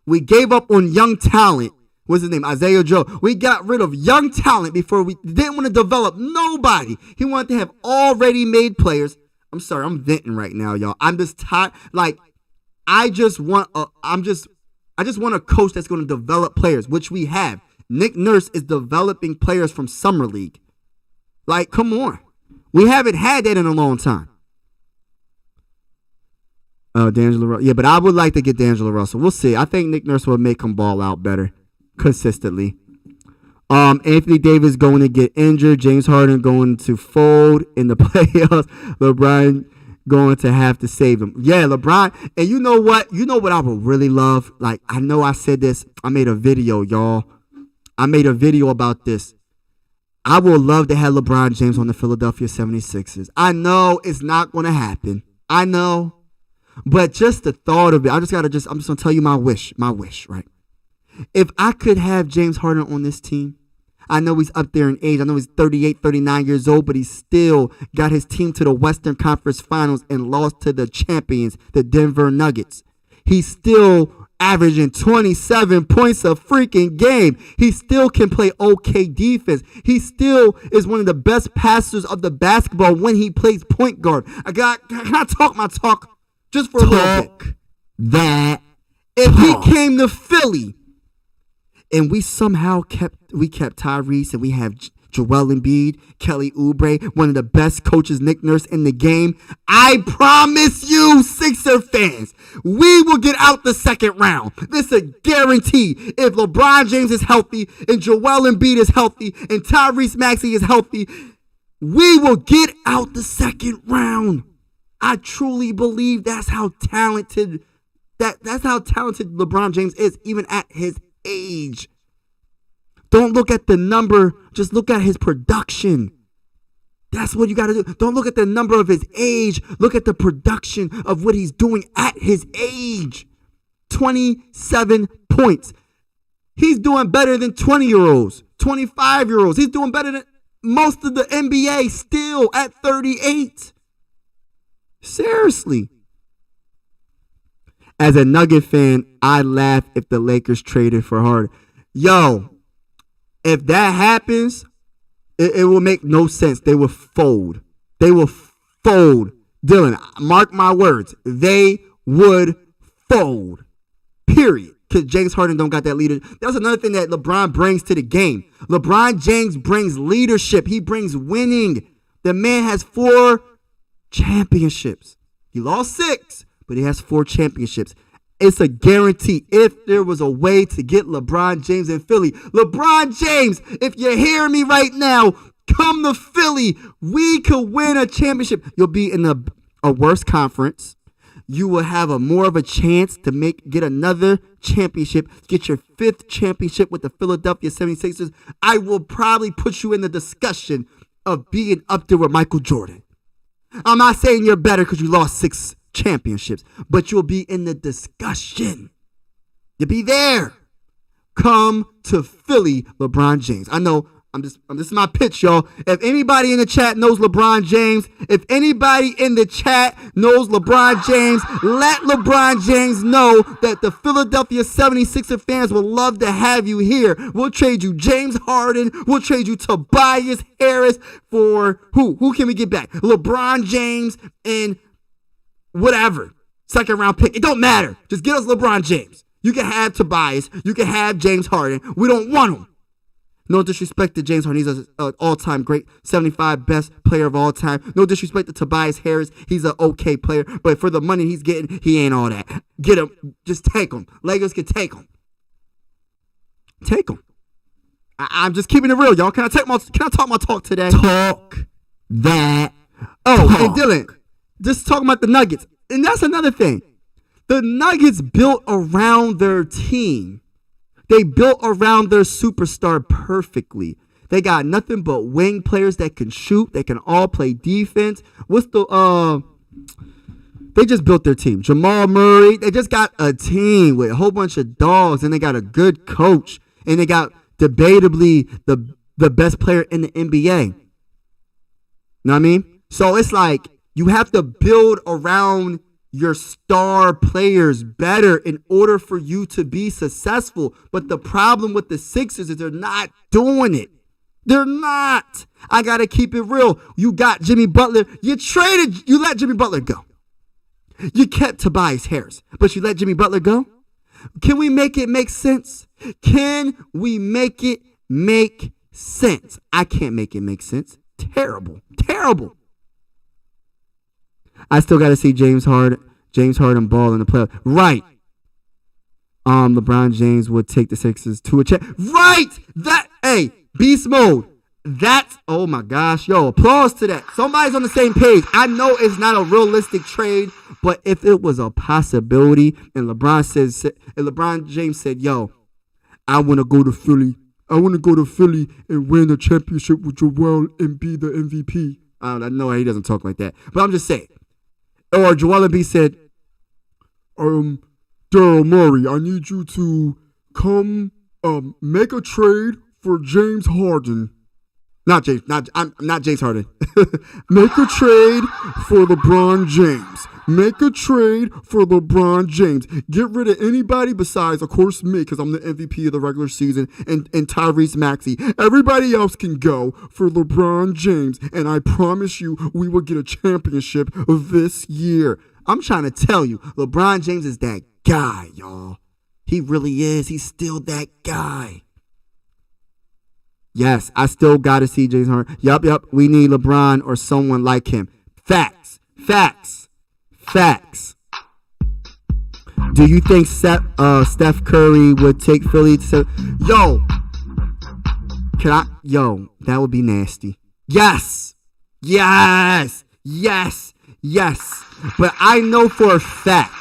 We gave up on young talent. What's his name? Isaiah Joe. We got rid of young talent before we didn't want to develop nobody. He wanted to have already made players. I'm sorry, I'm venting right now, y'all. I'm just tired. Like, I just want a coach that's going to develop players, which we have. Nick Nurse is developing players from Summer League. Like, come on. We haven't had that in a long time. D'Angelo Russell. Yeah, but I would like to get D'Angelo Russell. We'll see. I think Nick Nurse will make him ball out better consistently. Anthony Davis going to get injured. James Harden going to fold in the playoffs. LeBron going to have to save him. Yeah, LeBron. And you know what? You know what I would really love? Like, I know I said this. I made a video, y'all. I made a video about this. I would love to have LeBron James on the Philadelphia 76ers. I know it's not going to happen. I know. But just the thought of it, I'm just going to tell you my wish, right? If I could have James Harden on this team, I know he's up there in age. I know he's 38, 39 years old, but he still got his team to the Western Conference Finals and lost to the champions, the Denver Nuggets. He's still averaging 27 points a freaking game. He still can play okay defense. He still is one of the best passers of the basketball when he plays point guard. Can I talk my talk just for a little bit? That if he came to Philly, and we somehow kept Tyrese, and we have Joel Embiid, Kelly Oubre, one of the best coaches, Nick Nurse, in the game. I promise you, Sixer fans, we will get out the second round. This is a guarantee. If LeBron James is healthy, and Joel Embiid is healthy, and Tyrese Maxey is healthy, we will get out the second round. I truly believe that's how talented LeBron James is, even at his age. Don't look at the number, just look at his production. That's what you got to do. Don't look at the number of his age. Look at the production of what he's doing at his age. 27 points. He's doing better than 20-year-olds, 25-year-olds. He's doing better than most of the NBA still at 38. Seriously. As a Nugget fan, I laugh if the Lakers traded for Harden. Yo, if that happens, it will make no sense. They will fold. They will fold. Dylan, mark my words. They would fold. Period. Because James Harden don't got that leader. That's another thing that LeBron brings to the game. LeBron James brings leadership. He brings winning. The man has 4 championships. He lost 6, but he has 4 championships. It's a guarantee. If there was a way to get LeBron James in Philly, LeBron James, if you're hearing me right now, come to Philly. We could win a championship. You'll be in a worse conference. You will have more of a chance to get another championship, get your 5th championship with the Philadelphia 76ers. I will probably put you in the discussion of being up there with Michael Jordan. I'm not saying you're better because you lost 6 championships, but you'll be in the discussion. You'll be there. Come to Philly, LeBron James. I know this is my pitch, y'all. If anybody in the chat knows LeBron James, let LeBron James know that the Philadelphia 76er fans would love to have you here. We'll trade you James Harden. We'll trade you Tobias Harris for who? Who can we get back? LeBron James and whatever. Second round pick. It don't matter. Just get us LeBron James. You can have Tobias. You can have James Harden. We don't want him. No disrespect to James Harden. He's an all-time great, 75 best player of all time. No disrespect to Tobias Harris. He's an okay player. But for the money he's getting, he ain't all that. Get him. Just take him. Lakers can take him. Take him. I'm just keeping it real, y'all. Can I talk my talk today? Talk that. Oh, talk. And Dylan, just talking about the Nuggets. And that's another thing. The Nuggets built around their team. They built around their superstar perfectly. They got nothing but wing players that can shoot. They can all play defense. They just built their team. Jamal Murray. They just got a team with a whole bunch of dogs, and they got a good coach, and they got debatably the best player in the NBA. Know what I mean? So it's like you have to build around your star players better in order for you to be successful. But the problem with the Sixers is they're not doing it. They're not. I got to keep it real. You got Jimmy Butler. You let Jimmy Butler go. You kept Tobias Harris, but you let Jimmy Butler go? Can we make it make sense? Can we make it make sense? I can't make it make sense. Terrible. Terrible. I still got to see James Harden ball in the playoffs. Right. LeBron James would take the Sixers to a check. Right. Beast mode. Oh my gosh. Yo, applause to that. Somebody's on the same page. I know it's not a realistic trade, but if it was a possibility and LeBron James said, yo, I want to go to Philly. I want to go to Philly and win a championship with Joel and be the MVP. I know he doesn't talk like that, but I'm just saying. Or Joel Embiid said, Daryl Morey, I need you to come make a trade for James Harden. Not James Harden. Make a trade for LeBron James. Make a trade for LeBron James. Get rid of anybody besides, of course, me, because I'm the MVP of the regular season, and Tyrese Maxey. Everybody else can go for LeBron James, and I promise you we will get a championship this year. I'm trying to tell you, LeBron James is that guy, y'all. He really is. He's still that guy. Yes, I still got to see James Harden. Yup. We need LeBron or someone like him. Facts. Do you think Steph Curry would take Philly to... that would be nasty. Yes. But I know for a fact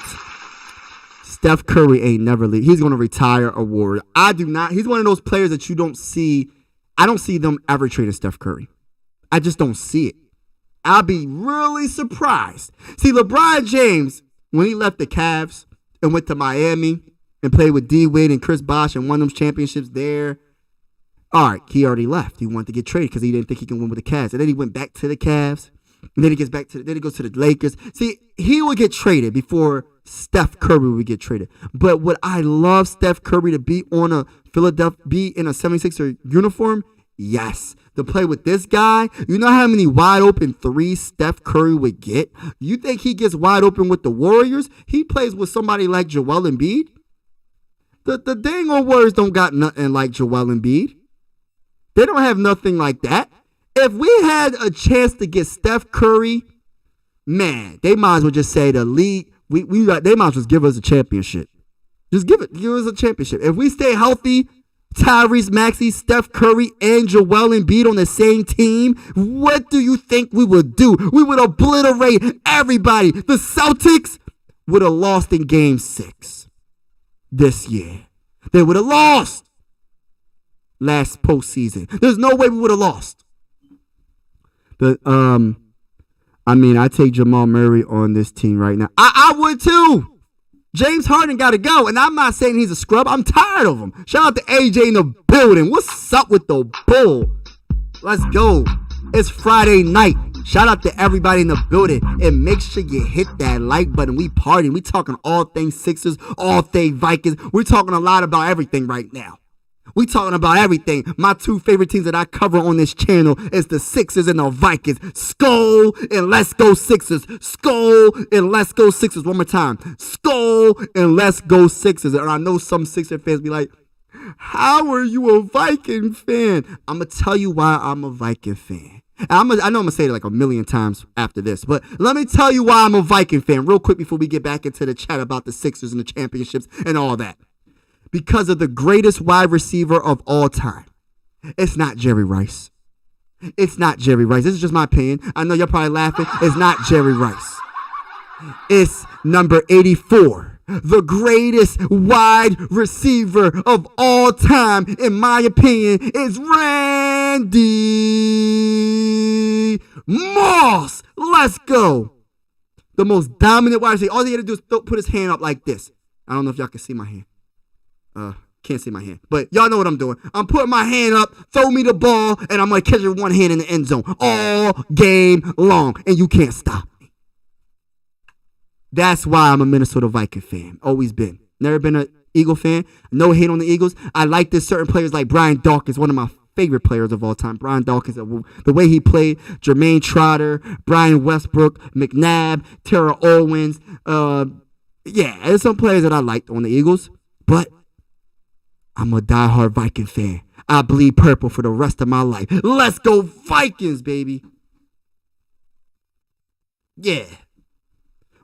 Steph Curry ain't never leave. He's going to retire a Warrior. I do not. He's one of those players that you don't see. I don't see them ever trading Steph Curry. I just don't see it. I'll be really surprised. See, LeBron James, when he left the Cavs and went to Miami and played with D. Wade and Chris Bosh and won those championships there, all right, he already left. He wanted to get traded because he didn't think he can win with the Cavs. And then he went back to the Cavs. And then he goes to the Lakers. See, he would get traded before Steph Curry would get traded. But would I love Steph Curry to be on a be in a 76er uniform? Yes. To play with this guy, you know how many wide open threes Steph Curry would get? You think he gets wide open with the Warriors? He plays with somebody like Joel Embiid? The dang old Warriors don't got nothing like Joel Embiid. They don't have nothing like that. If we had a chance to get Steph Curry, man, they might as well just say the league. They might as well just give us a championship. Just give us a championship. If we stay healthy, Tyrese Maxey, Steph Curry, and Joel Embiid on the same team, what do you think we would do? We would obliterate everybody. The Celtics would have lost in Game 6 this year. They would have lost last postseason. There's no way we would have lost. I take Jamal Murray on this team right now. I would too. James Harden got to go, and I'm not saying he's a scrub. I'm tired of him. Shout out to AJ in the building. What's up with the bull? Let's go. It's Friday night. Shout out to everybody in the building, and make sure you hit that like button. We partying. We talking all things Sixers, all things Vikings. We're talking a lot about everything right now. We talking about everything. My two favorite teams that I cover on this channel is the Sixers and the Vikings. Skol and let's go Sixers. Skol and let's go Sixers. One more time. Skol and let's go Sixers. And I know some Sixer fans be like, how are you a Viking fan? I'm going to tell you why I'm a Viking fan. I know I'm going to say it like a million times after this, but let me tell you why I'm a Viking fan real quick before we get back into the chat about the Sixers and the championships and all that. Because of the greatest wide receiver of all time. It's not Jerry Rice. It's not Jerry Rice. This is just my opinion. I know you're probably laughing. It's not Jerry Rice. It's number 84. The greatest wide receiver of all time, in my opinion, is Randy Moss. Let's go. The most dominant wide receiver. All he had to do is put his hand up like this. I don't know if y'all can see my hand. Can't see my hand, but y'all know what I'm doing. I'm putting my hand up, throw me the ball, and I'm going to catch it with one hand in the end zone all game long, and you can't stop me. That's why I'm a Minnesota Viking fan. Always been. Never been an Eagle fan. No hate on the Eagles. I like this certain players like Brian Dawkins, one of my favorite players of all time. Brian Dawkins, the way he played, Jermaine Trotter, Brian Westbrook, McNabb, Terrell Owens. There's some players that I liked on the Eagles, but I'm a diehard Viking fan. I bleed purple for the rest of my life. Let's go Vikings, baby. Yeah.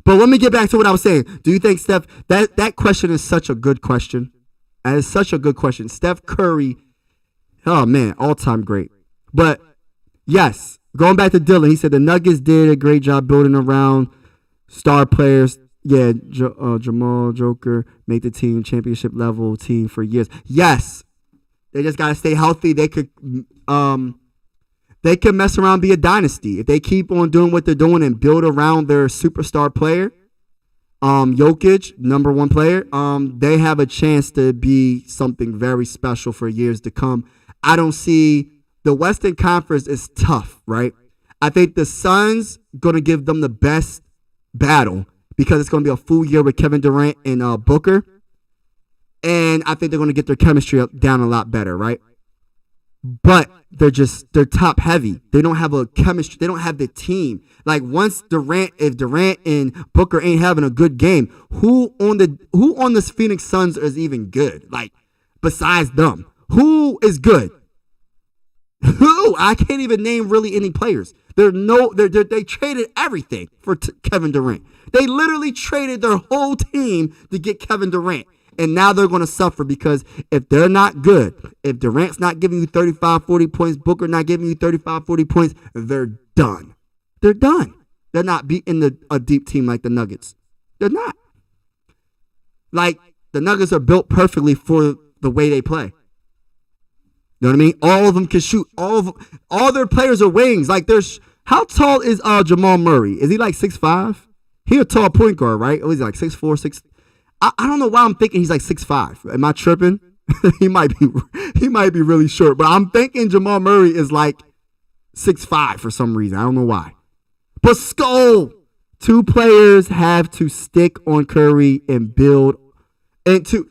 But let me get back to what I was saying. Do you think Steph, that question is such a good question. That is such a good question. Steph Curry, oh man, all-time great. But yes, going back to Dylan, he said the Nuggets did a great job building around star players. Yeah, Jamal Joker make the team championship level team for years. Yes, they just gotta stay healthy. They could mess around and be a dynasty if they keep on doing what they're doing and build around their superstar player. Jokic, number one player. They have a chance to be something very special for years to come. I don't see the Western Conference is tough, right? I think the Suns gonna give them the best battle, because it's going to be a full year with Kevin Durant and Booker. And I think they're going to get their chemistry down a lot better, right? but they're top heavy. They don't have a chemistry. They don't have the team. Like once if Durant and Booker ain't having a good game, who on the Phoenix Suns is even good? Like besides them, who is good? Who? I can't even name really any players. They traded everything for Kevin Durant. They literally traded their whole team to get Kevin Durant. And now they're going to suffer because if they're not good, if Durant's not giving you 35, 40 points, Booker not giving you 35, 40 points, they're done. They're done. They're not beating a deep team like the Nuggets. They're not. Like, the Nuggets are built perfectly for the way they play. You know what I mean? All of them can shoot. All their players are wings. Like, how tall is Jamal Murray? Is he like 6'5"? He a tall point guard, right? Or is he like 6'4", 6? I don't know why I'm thinking he's like 6'5". Am I tripping? he might be really short, but I'm thinking Jamal Murray is like 6'5" for some reason. I don't know why. But Skull, 2 players have to stick on Curry and build and two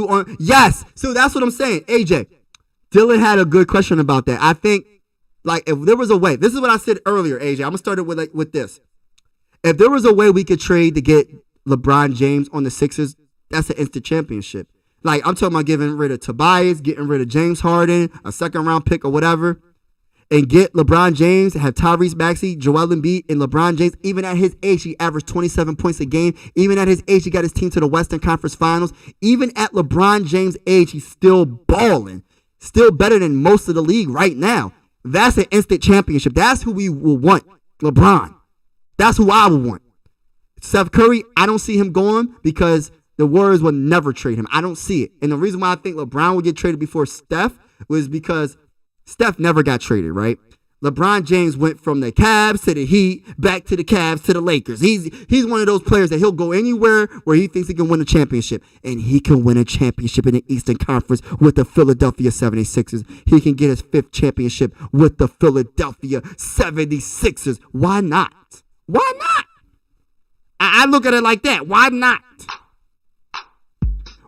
on. Yes, so that's what I'm saying. AJ, Dylan had a good question about that. I think like if there was a way, this is what I said earlier, AJ. I'm gonna start it with this. If there was a way we could trade to get LeBron James on the Sixers, that's an instant championship. Like, I'm talking about getting rid of Tobias, getting rid of James Harden, a second-round pick or whatever, and get LeBron James, have Tyrese Maxey, Joel Embiid, and LeBron James. Even at his age, he averaged 27 points a game. Even at his age, he got his team to the Western Conference Finals. Even at LeBron James' age, he's still balling. Still better than most of the league right now. That's an instant championship. That's who we will want, LeBron. That's who I would want. Steph Curry, I don't see him going because the Warriors would never trade him. I don't see it. And the reason why I think LeBron would get traded before Steph was because Steph never got traded, right? LeBron James went from the Cavs to the Heat, back to the Cavs to the Lakers. He's one of those players that he'll go anywhere where he thinks he can win a championship. And he can win a championship in the Eastern Conference with the Philadelphia 76ers. He can get his 5th championship with the Philadelphia 76ers. Why not? Why not? I look at it like that. Why not?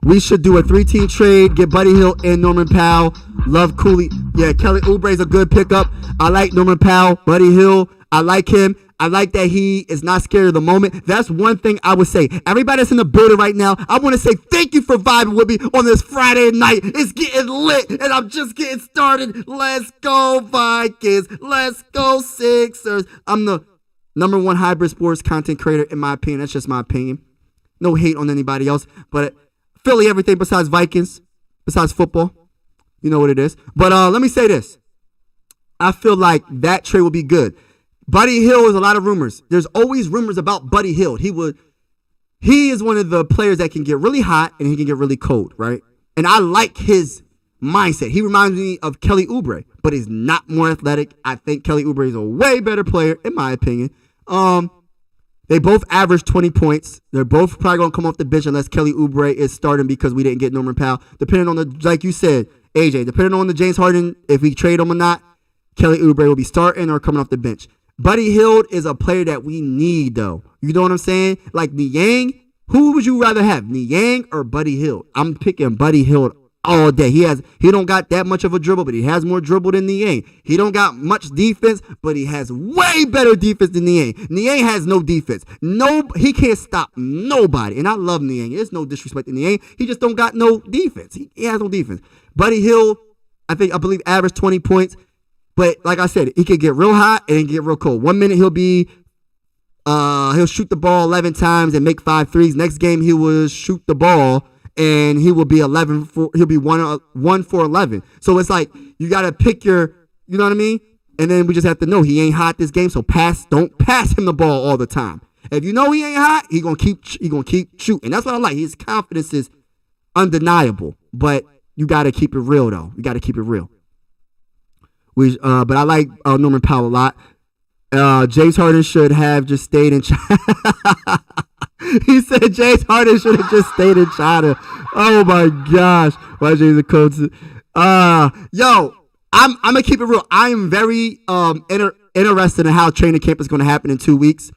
We should do a 3-team trade. Get Buddy Hield and Norman Powell. Love Cooley. Yeah, Kelly Oubre is a good pickup. I like Norman Powell. Buddy Hield. I like him. I like that he is not scared of the moment. That's one thing I would say. Everybody that's in the building right now, I want to say thank you for vibing with me on this Friday night. It's getting lit, and I'm just getting started. Let's go, Vikings. Let's go, Sixers. I'm the #1 hybrid sports content creator, in my opinion. That's just my opinion. No hate on anybody else, but Philly, everything besides Vikings, besides football. You know what it is. But let me say this. I feel like that trade will be good. Buddy Hield is a lot of rumors. There's always rumors about Buddy Hield. He is one of the players that can get really hot and he can get really cold, right? And I like his mindset. He reminds me of Kelly Oubre, but he's not more athletic. I think Kelly Oubre is a way better player, in my opinion. They both average 20 points. They're both probably going to come off the bench unless Kelly Oubre is starting because we didn't get Norman Powell. Depending on like you said, AJ, depending on the James Harden, if we trade him or not, Kelly Oubre will be starting or coming off the bench. Buddy Hield is a player that we need, though. You know what I'm saying? Like Niang, who would you rather have, Niang or Buddy Hield? I'm picking Buddy Hield all day. He don't got that much of a dribble, but he has more dribble than Niang. He don't got much defense, but he has way better defense than Niang. Niang has no defense. He can't stop nobody. And I love Niang. There's no disrespect to Niang. He just don't got no defense. He has no defense. Buddy Hield, I believe averaged 20 points. But like I said, he could get real hot and get real cold. 1 minute he'll shoot the ball 11 times and make 5 threes. Next game he will shoot the ball and he will be 1 for 11. So it's like you gotta pick you know what I mean? And then we just have to know he ain't hot this game. So don't pass him the ball all the time. If you know he ain't hot, he gonna keep shooting. That's what I like. His confidence is undeniable. But you gotta keep it real though. You gotta keep it real. But I like Norman Powell a lot. James Harden should have just stayed in China. He said James Harden should have just stayed in China. Oh my gosh. Why James a coach? Yo, I'm gonna keep it real. I am very interested in how training camp is gonna happen in 2 weeks.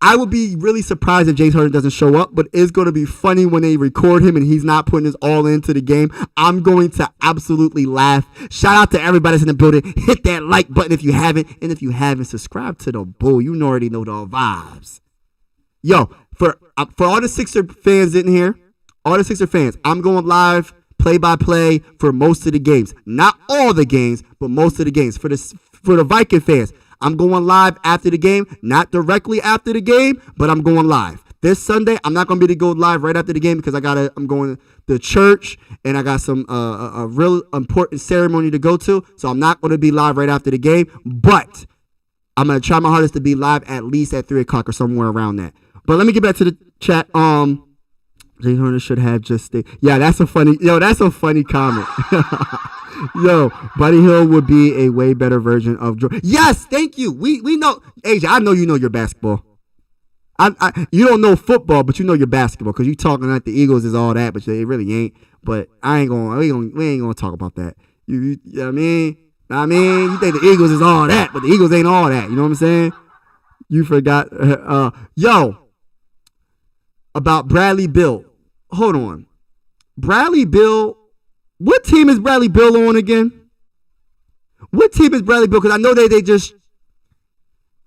I would be really surprised if James Harden doesn't show up, but it's going to be funny when they record him and he's not putting his all into the game. I'm going to absolutely laugh. Shout out to everybody that's in the building. Hit that like button if you haven't. And if you haven't, subscribe to the Bull. You already know the vibes. Yo, for all the Sixer fans in here, all the Sixer fans, I'm going live play-by-play for most of the games. Not all the games, but most of the games. For the Viking fans, I'm going live after the game, not directly after the game, but I'm going live. This Sunday, I'm not going to be able to go live right after the game because I'm going to church and I got some a real important ceremony to go to, so I'm not going to be live right after the game, but I'm going to try my hardest to be live at least at 3 o'clock or somewhere around that. But let me get back to the chat. Jay Horner should have just stayed. Yeah, that's a funny comment. Yo, Buddy Hield would be a way better version of Jordan. Yes, thank you. We know, AJ, I know you know your basketball. You don't know football, but you know your basketball because you talking like the Eagles is all that, but they really ain't. But we ain't gonna talk about that. You know what I mean? You think the Eagles is all that, but the Eagles ain't all that. You know what I'm saying? You forgot. About Bradley Beal. Hold on. Bradley Beal. What team is Bradley Beal on again? What team is Bradley Beal? Because I know they just.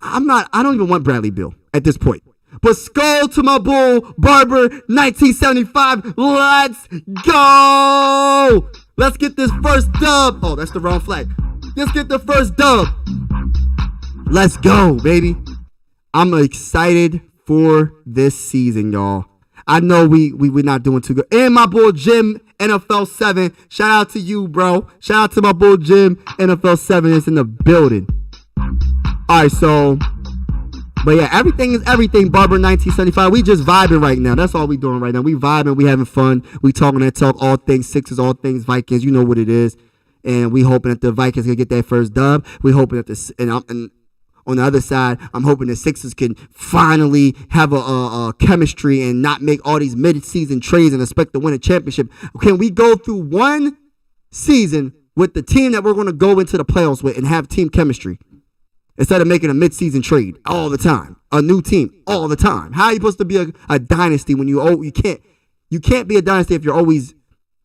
I don't even want Bradley Beal at this point. But skull to my bull, Barber, 1975. Let's go. Let's get this first dub. Oh, that's the wrong flag. Let's get the first dub. Let's go, baby. I'm excited for this season, y'all. I know we're not doing too good. And my boy Jim, NFL 7. Shout out to you, bro. Shout out to my boy Jim, NFL 7 is in the building. All right, so, but yeah, everything is everything. Barber 1975. We just vibing right now. That's all we doing right now. We vibing. We having fun. We talking that talk. All things Sixers, all things Vikings. You know what it is. And we hoping that the Vikings can get that first dub. We hoping that and on the other side, I'm hoping the Sixers can finally have a chemistry and not make all these mid-season trades and expect to win a championship. Can we go through one season with the team that we're going to go into the playoffs with and have team chemistry instead of making a mid-season trade all the time, a new team all the time? How are you supposed to be a dynasty when you can't be a dynasty if you're always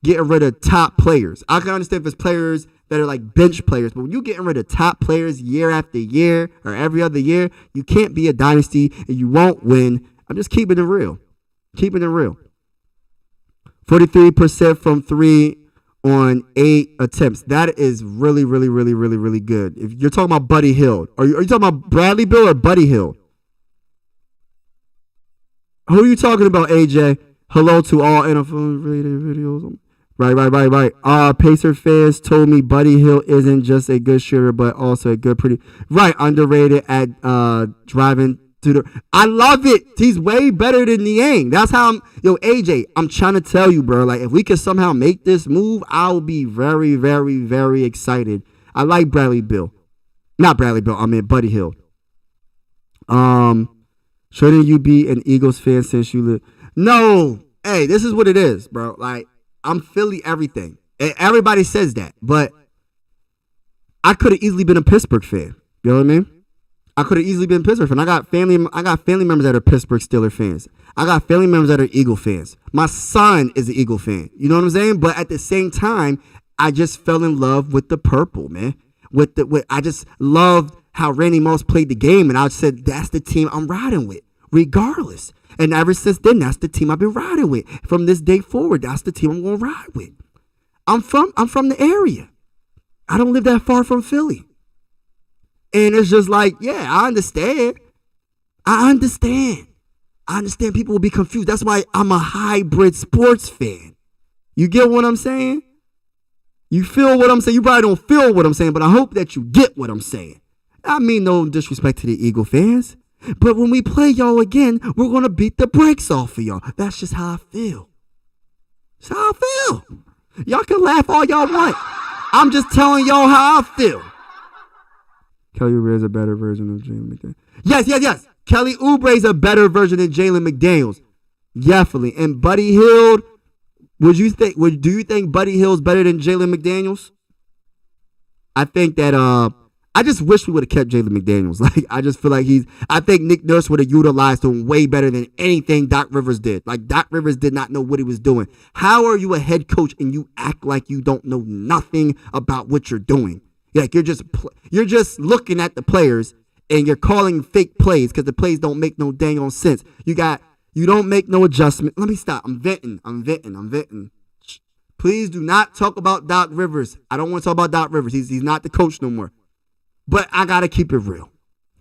getting rid of top players? I can understand if it's players that are like bench players, but when you're getting rid of top players year after year or every other year, you can't be a dynasty and you won't win. I'm just keeping it real. 43% from 3 on 8 attempts. That is really, really, really, really, really good. If you're talking about Buddy Hield, are you talking about Bradley Beal or Buddy Hield? Who are you talking about, AJ? Hello to all NFL related videos. Right. Pacer fans told me Buddy Hield isn't just a good shooter, but also a good, underrated at driving to the. I love it. He's way better than Niang. That's how AJ, I'm trying to tell you, bro. Like, if we could somehow make this move, I'll be very, very, very excited. I like Bradley Beal. Not Bradley Beal, I mean Buddy Hield. Shouldn't you be an Eagles fan since you live? No. Hey, this is what it is, bro. Like, I'm Philly everything. Everybody says that, but I could have easily been a Pittsburgh fan. You know what I mean? I could have easily been a Pittsburgh fan. I got family members that are Pittsburgh Steelers fans. I got family members that are Eagle fans. My son is an Eagle fan. You know what I'm saying? But at the same time, I just fell in love with the purple, man. I just loved how Randy Moss played the game, and I said that's the team I'm riding with, regardless. And ever since then, that's the team I've been riding with. From this day forward, that's the team I'm going to ride with. I'm from the area. I don't live that far from Philly. And it's just like, yeah, I understand. I understand people will be confused. That's why I'm a hybrid sports fan. You get what I'm saying? You feel what I'm saying? You probably don't feel what I'm saying, but I hope that you get what I'm saying. I mean no disrespect to the Eagle fans. But when we play y'all again, we're going to beat the brakes off of y'all. That's just how I feel. That's how I feel. Y'all can laugh all y'all want. I'm just telling y'all how I feel. Kelly Oubre is a better version of Jalen McDaniels. Yes. Kelly Oubre is a better version than Jalen McDaniels. Definitely. And Buddy Hield, do you think Buddy Hield's better than Jalen McDaniels? I think I just wish we would have kept Jalen McDaniels. Like, I just feel like I think Nick Nurse would have utilized him way better than anything Doc Rivers did. Like, Doc Rivers did not know what he was doing. How are you a head coach and you act like you don't know nothing about what you're doing? Like, you're just looking at the players and you're calling fake plays because the plays don't make no dang on sense. You don't make no adjustment. Let me stop. I'm venting. Please do not talk about Doc Rivers. I don't want to talk about Doc Rivers. He's not the coach no more. But I got to keep it real.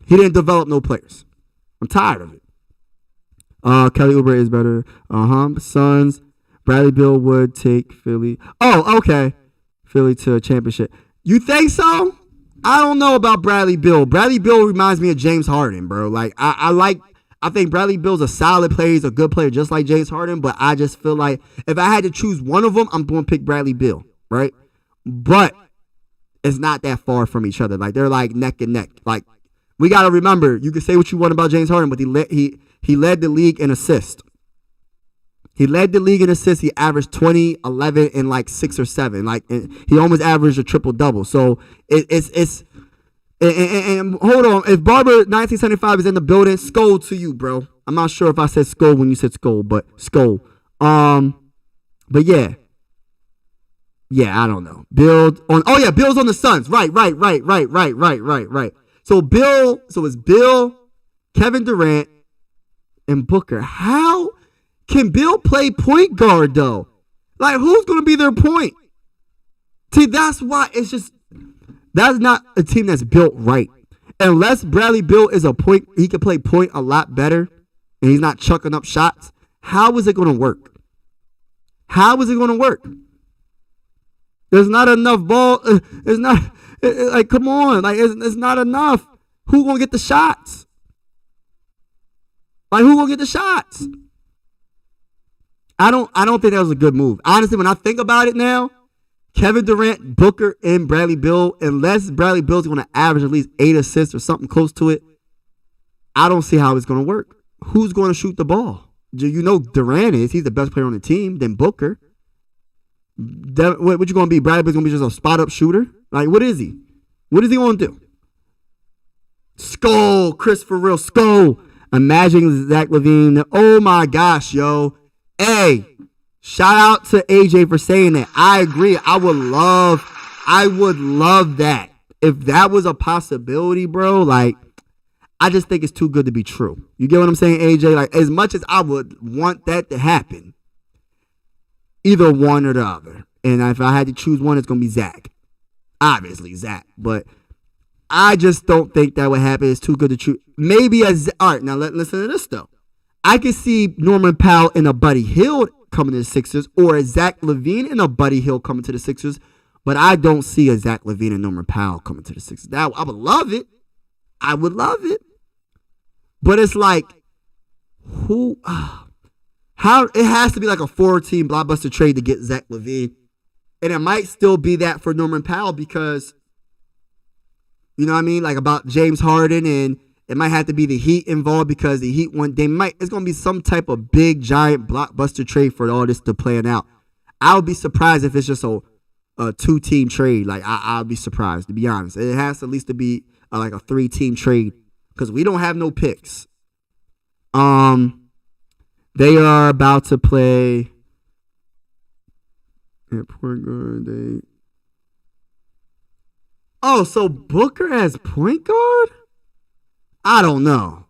He didn't develop no players. I'm tired of it. Kelly Oubre is better. Suns. Bradley Beal would take Philly. Oh, okay. Philly to a championship. You think so? I don't know about Bradley Beal. Bradley Beal reminds me of James Harden, bro. Like, I think Bradley Beal's a solid player. He's a good player, just like James Harden. But I just feel like if I had to choose one of them, I'm going to pick Bradley Beal, right? But it's not that far from each other. Like, they're like neck and neck. Like, we got to remember, you can say what you want about James Harden, but he led the league in assists. He averaged 20, 11, and like 6 or 7. Like, and he almost averaged a triple-double. So it's hold on. If Barber 1975 is in the building, Skol to you, bro. I'm not sure if I said Skol when you said Skol, but Skol. But yeah. Yeah, I don't know. Bill's on the Suns. Right. So it's Bill, Kevin Durant, and Booker. How can Bill play point guard though? Like, who's gonna be their point? See, that's why that's not a team that's built right. Unless Bradley Beal is a point, he can play point a lot better, and he's not chucking up shots. How is it gonna work? There's not enough ball. It's not like, come on, like it's not enough. Who gonna get the shots? I don't think that was a good move. Honestly, when I think about it now, Kevin Durant, Booker, and Bradley Beal, unless Bradley Beal's gonna average at least 8 assists or something close to it, I don't see how it's gonna work. Who's gonna shoot the ball? You know Durant is. He's the best player on the team. Then Booker. What you gonna be? Bradley Beal's gonna be just a spot up shooter? Like, what is he? What is he gonna do? Skol, Chris, for real, Skol. Imagine Zach LaVine. Oh my gosh, yo. Hey, shout out to AJ for saying that. I agree. I would love that. If that was a possibility, bro, like, I just think it's too good to be true. You get what I'm saying, AJ? Like, as much as I would want that to happen, either one or the other. And if I had to choose one, it's going to be Zach. Obviously, Zach. But I just don't think that would happen. It's too good to choose. Maybe all right, now listen to this, though. I could see Norman Powell and a Buddy Hield coming to the Sixers, or a Zach LaVine and a Buddy Hield coming to the Sixers. But I don't see a Zach LaVine and Norman Powell coming to the Sixers. I would love it. But it's like, who... How it has to be like a 4-team blockbuster trade to get Zach LaVine. And it might still be that for Norman Powell because, you know what I mean? Like, about James Harden, and it might have to be the Heat involved because the Heat it's going to be some type of big, giant blockbuster trade for all this to plan out. I would be surprised if it's just a 2-team trade. Like, I'll be surprised, to be honest. It has to at least to be like a 3-team trade because we don't have no picks. They are about to play at point guard. So Booker as point guard? I don't know.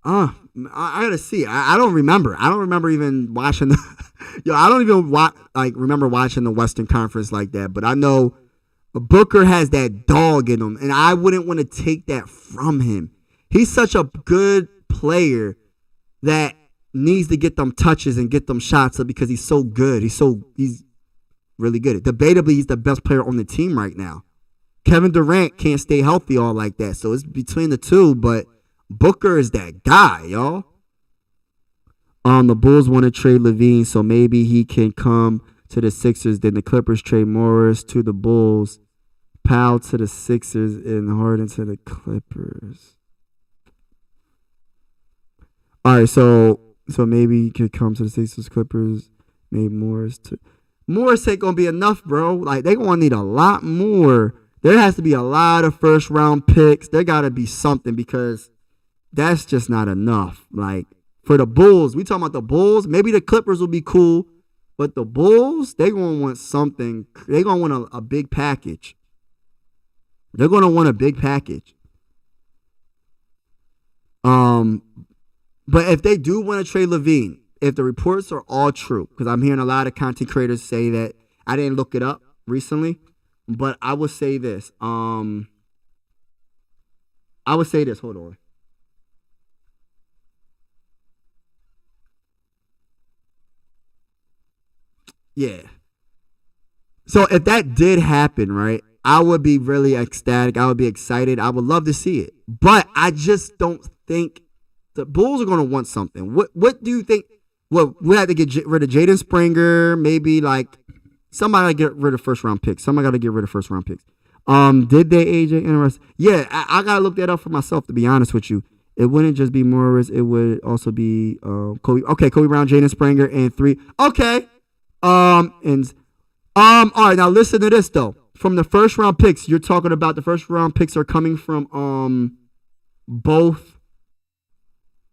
I gotta see. I don't remember. I don't remember even watching I don't even remember watching the Western Conference like that. But I know Booker has that dog in him, and I wouldn't want to take that from him. He's such a good player that needs to get them touches and get them shots up because he's so good. He's really good. Debatably, he's the best player on the team right now. Kevin Durant can't stay healthy all like that, so it's between the two, but Booker is that guy, y'all. The Bulls want to trade LaVine, so maybe he can come to the Sixers. Then the Clippers trade Morris to the Bulls, Powell to the Sixers, and Harden to the Clippers. All right, so maybe he could come to the Sixers, Clippers, maybe Morris ain't gonna be enough, bro. Like, they gonna need a lot more There has to be a lot of first round picks. There got to be something because that's just not enough. Like for the Bulls, we talking about the Bulls. Maybe the Clippers will be cool, but the Bulls, they gonna want something. They gonna want a big package. They're gonna want a big package. But if they do want to trade LaVine, if the reports are all true, because I'm hearing a lot of content creators say that, I didn't look it up recently, but I would say this. Hold on. Yeah. So if that did happen, right, I would be really ecstatic. I would be excited. I would love to see it. But I just don't think the Bulls are going to want something. What do you think? Well, we have to get rid of Jaden Springer. Maybe like somebody get rid of first round picks. Somebody got to get rid of first round picks. Did they AJ interest? Yeah, I got to look that up for myself, to be honest with you. It wouldn't just be Morris. It would also be Kobe. Okay, Kobe Brown, Jaden Springer, and 3. Okay. All right, now listen to this though. From the first round picks, you're talking about the first round picks are coming from both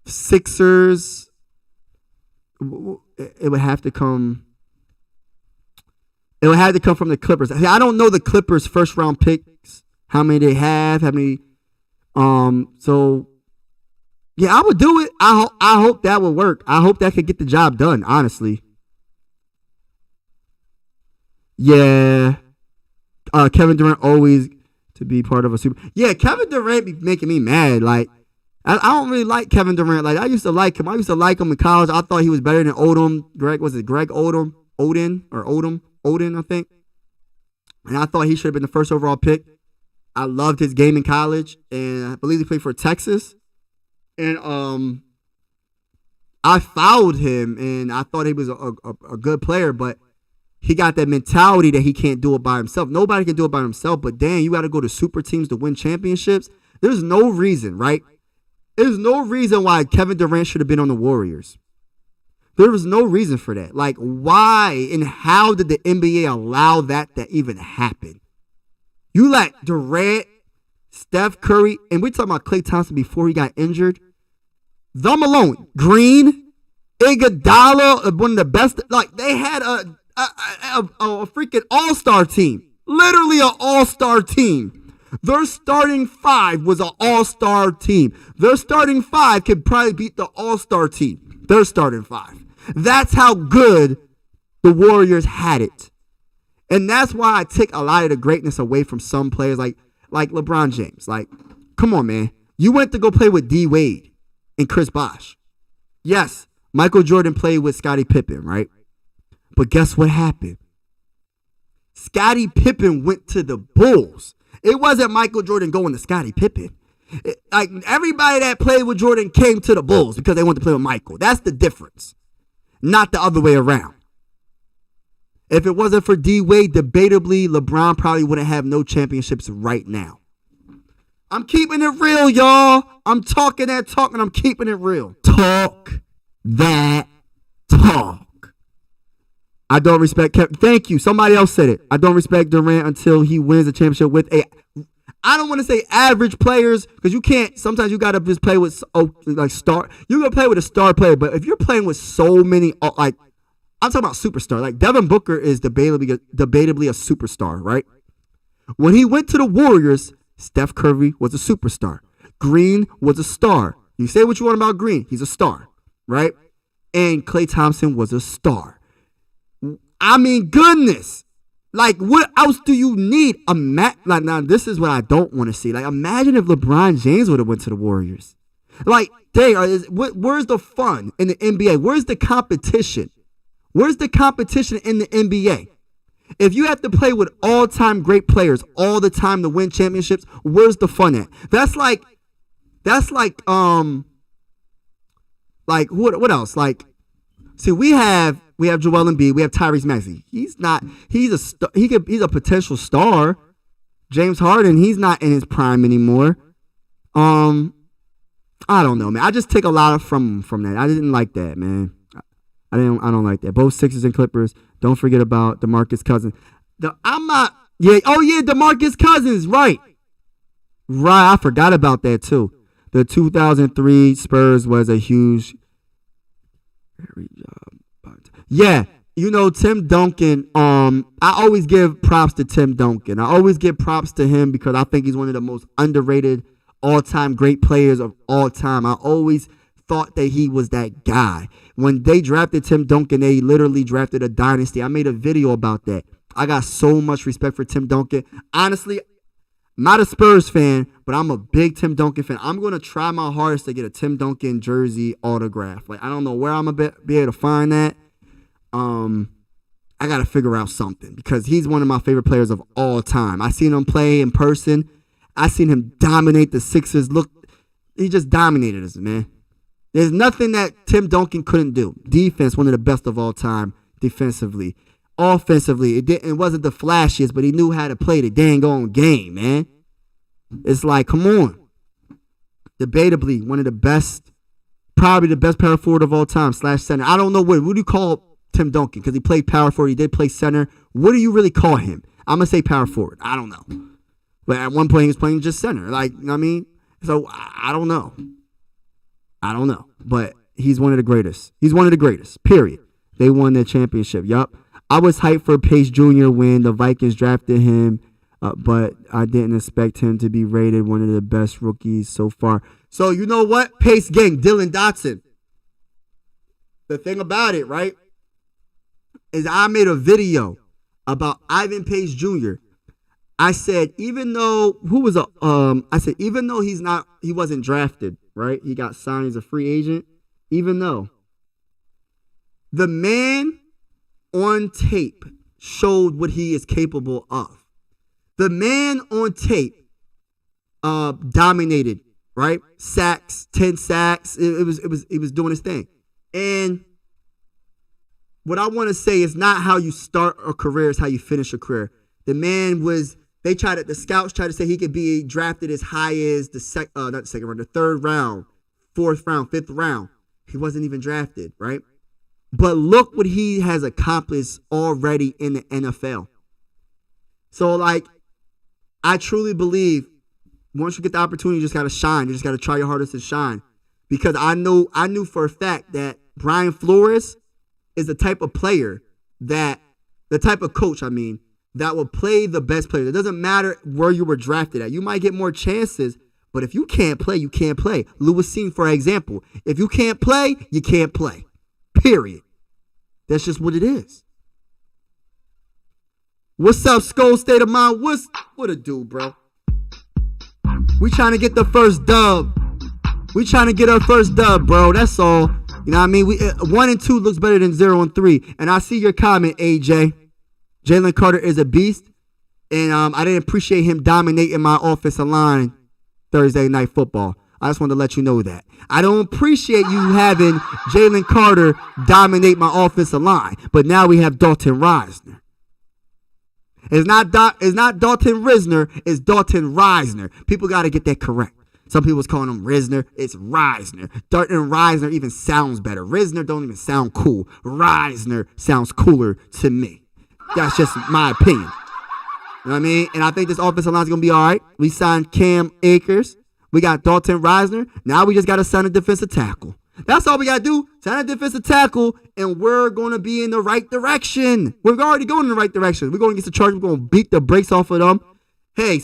Sixers. It would have to come. It would have to come from the Clippers. I don't know the Clippers' first round picks. How many they have? How many? So yeah, I would do it. I hope that would work. I hope that could get the job done. Honestly. Yeah. Kevin Durant always to be part of a super. Yeah, Kevin Durant be making me mad. Like, I don't really like Kevin Durant. Like, I used to like him. I used to like him in college. I thought he was better than Odom. Greg Odom? Odin, I think. And I thought he should have been the first overall pick. I loved his game in college, and I believe he played for Texas. And I fouled him, and I thought he was a good player, but he got that mentality that he can't do it by himself. Nobody can do it by himself, but damn, you got to go to super teams to win championships. There's no reason, right? There's no reason why Kevin Durant should have been on the Warriors. There was no reason for that. Like, why and how did the NBA allow that to even happen? You let Durant, Steph Curry, and we're talking about Klay Thompson before he got injured. Them alone, Green, Iguodala, one of the best. Like, they had a freaking all-star team. Literally an all-star team. Their starting 5 was an all-star team. Their starting 5 could probably beat the all-star team. Their starting 5. That's how good the Warriors had it. And that's why I take a lot of the greatness away from some players like LeBron James. Like, come on, man. You went to go play with D. Wade and Chris Bosh. Yes, Michael Jordan played with Scottie Pippen, right? But guess what happened? Scottie Pippen went to the Bulls. It wasn't Michael Jordan going to Scottie Pippen. Like, everybody that played with Jordan came to the Bulls because they wanted to play with Michael. That's the difference. Not the other way around. If it wasn't for D. Wade, debatably, LeBron probably wouldn't have no championships right now. I'm keeping it real, y'all. I'm talking that talk, and I'm keeping it real. Talk that talk. I don't respect Kevin. Thank you. Somebody else said it. I don't respect Durant until he wins a championship with a. I don't want to say average players because you can't. Sometimes you got to just play with like star. You're gonna play with a star player, but if you're playing with so many like, I'm talking about superstar. Like Devin Booker is debatably a superstar, right? When he went to the Warriors, Steph Curry was a superstar. Green was a star. You say what you want about Green, he's a star, right? And Klay Thompson was a star. I mean, goodness. Like, what else do you need? Like, now, this is what I don't want to see. Like, imagine if LeBron James would have went to the Warriors. Like, dang, where's the fun in the NBA? Where's the competition? Where's the competition in the NBA? If you have to play with all-time great players all the time to win championships, where's the fun at? That's like what else? Like, see, we have Joel Embiid, we have Tyrese Maxey. He's a potential star. James Harden, he's not in his prime anymore. I don't know, man. I just take a lot from that. I didn't like that, man. I don't like that. Both Sixers and Clippers. Don't forget about DeMarcus Cousins. I'm not Yeah. Oh yeah, DeMarcus Cousins. Right. Right. I forgot about that too. The 2003 Spurs was a huge. Yeah. You know, Tim Duncan, I always give props to Tim Duncan. I always give props to him because I think he's one of the most underrated all-time great players of all time. I always thought that he was that guy. When they drafted Tim Duncan, they literally drafted a dynasty. I made a video about that. I got so much respect for Tim Duncan. Honestly, I'm not a Spurs fan, but I'm a big Tim Duncan fan. I'm going to try my hardest to get a Tim Duncan jersey autograph. Like, I don't know where I'm going to be able to find that. I got to figure out something because he's one of my favorite players of all time. I seen him play in person. I seen him dominate the Sixers. Look, he just dominated us, man. There's nothing that Tim Duncan couldn't do. Defense, one of the best of all time defensively. Offensively, it wasn't the flashiest, but he knew how to play the dang on game, man. It's like, come on. Debatably, one of the best, probably the best power forward of all time, /center. I don't know what do you call Tim Duncan? Because he played power forward, he did play center. What do you really call him? I'm going to say power forward. I don't know. But at one point, he was playing just center. Like, you know what I mean? So, I don't know. But he's one of the greatest. He's one of the greatest, period. They won their championship. Yup. I was hyped for Pace Jr. when the Vikings drafted him, but I didn't expect him to be rated one of the best rookies so far. So, you know what? Pace gang, Dylan Dotson. The thing about it, right, is I made a video about Ivan Pace Jr. I said, even though he wasn't drafted, right? He got signed as a free agent. Even though the man on tape showed what he is capable of. The man on tape dominated, right? Sacks, 10 sacks. It was doing his thing. And what I want to say is not how you start a career, it's how you finish a career. The man was, the scouts tried to say he could be drafted as high as the third round, fourth round, fifth round. He wasn't even drafted, right? But look what he has accomplished already in the NFL. So, like, I truly believe once you get the opportunity, you just got to shine. You just got to try your hardest to shine. Because I knew for a fact that Brian Flores is the type of player the type of coach, that will play the best players. It doesn't matter where you were drafted at. You might get more chances, but if you can't play, you can't play. Lewis Seen, for example. If you can't play, you can't play. Period. That's just what it is. What's up, Skull State of Mind? What it do, bro? We trying to get the first dub. We trying to get our first dub, bro. That's all. You know what I mean? 1 and 2 looks better than 0 and 3. And I see your comment, AJ. Jalen Carter is a beast. And I didn't appreciate him dominating my offensive line Thursday Night Football. I just wanted to let you know that. I don't appreciate you having Jalen Carter dominate my offensive line. But now we have Dalton Risner. It's not Dalton Risner, it's Dalton Risner. People got to get that correct. Some people's calling him Risner. It's Risner. Dalton Risner even sounds better. Risner don't even sound cool. Risner sounds cooler to me. That's just my opinion. You know what I mean? And I think this offensive line is going to be all right. We signed Cam Akers. We got Dalton Risner. Now we just got to sign a defensive tackle. That's all we got to do. Sign a defensive tackle, and we're going to be in the right direction. We're already going in the right direction. We're going to get the Chargers. We're going to beat the brakes off of them. Hey,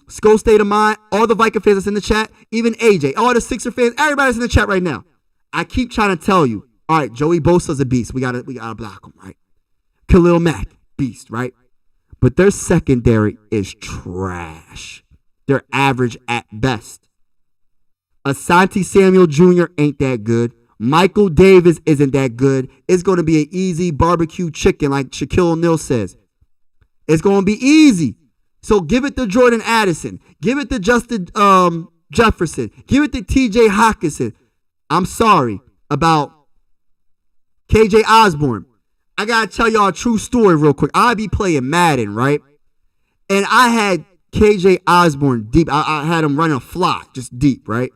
Skull State of Mind, all the Viking fans that's in the chat, even AJ, all the Sixer fans, everybody's in the chat right now. I keep trying to tell you, all right, Joey Bosa's a beast. We gotta block him, right? Khalil Mack, beast, right? But their secondary is trash. They're average at best. Asante Samuel Jr. ain't that good. Michael Davis isn't that good. It's going to be an easy barbecue chicken, like Shaquille O'Neal says. It's going to be easy. So give it to Jordan Addison. Give it to Justin Jefferson. Give it to TJ Hawkinson. I'm sorry about KJ Osborne. I got to tell y'all a true story real quick. I be playing Madden, right? And I had KJ Osborne deep. I had him running a flock, just deep, right?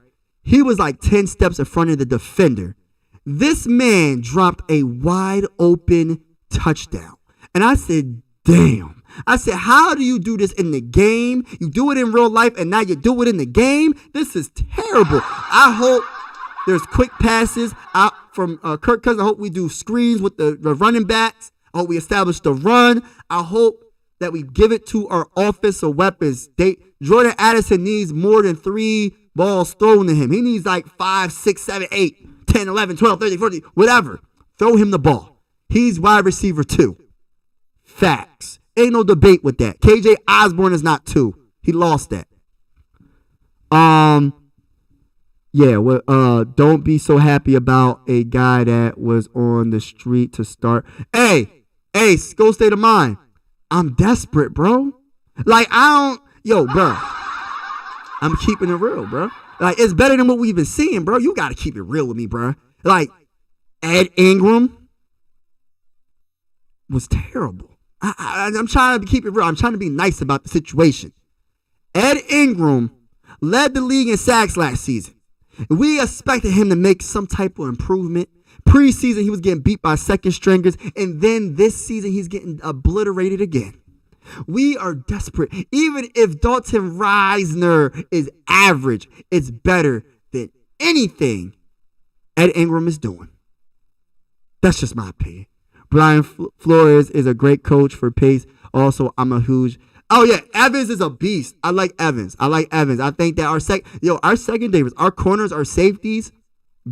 He was like 10 steps in front of the defender. This man dropped a wide open touchdown. And I said, damn. I said, how do you do this in the game? You do it in real life, and now you do it in the game? This is terrible. I hope there's quick passes out from Kirk Cousins. I hope we do screens with the running backs. I hope we establish the run. I hope that we give it to our offensive weapons. Jordan Addison needs more than 3 balls thrown to him. He needs like 5, 6, 7, 8, 10, 11, 12, 13, 14, whatever. Throw him the ball. He's wide receiver 2. Facts. Ain't no debate with that. KJ Osborne is not 2. He lost that. Yeah, well, don't be so happy about a guy that was on the street to start. Hey, go state of mind. I'm desperate, bro. Like, bro. I'm keeping it real, bro. Like, it's better than what we've been seeing, bro. You got to keep it real with me, bro. Like, Ed Ingram was terrible. I'm trying to keep it real. I'm trying to be nice about the situation. Ed Ingram led the league in sacks last season. We expected him to make some type of improvement. Preseason, he was getting beat by second stringers. And then this season, he's getting obliterated again. We are desperate. Even if Dalton Risner is average, it's better than anything Ed Ingram is doing. That's just my opinion. Brian Flores is a great coach for pace. Also, I'm a huge... Oh, yeah, Evans is a beast. I like Evans. I think that our secondaries, our corners, our safeties,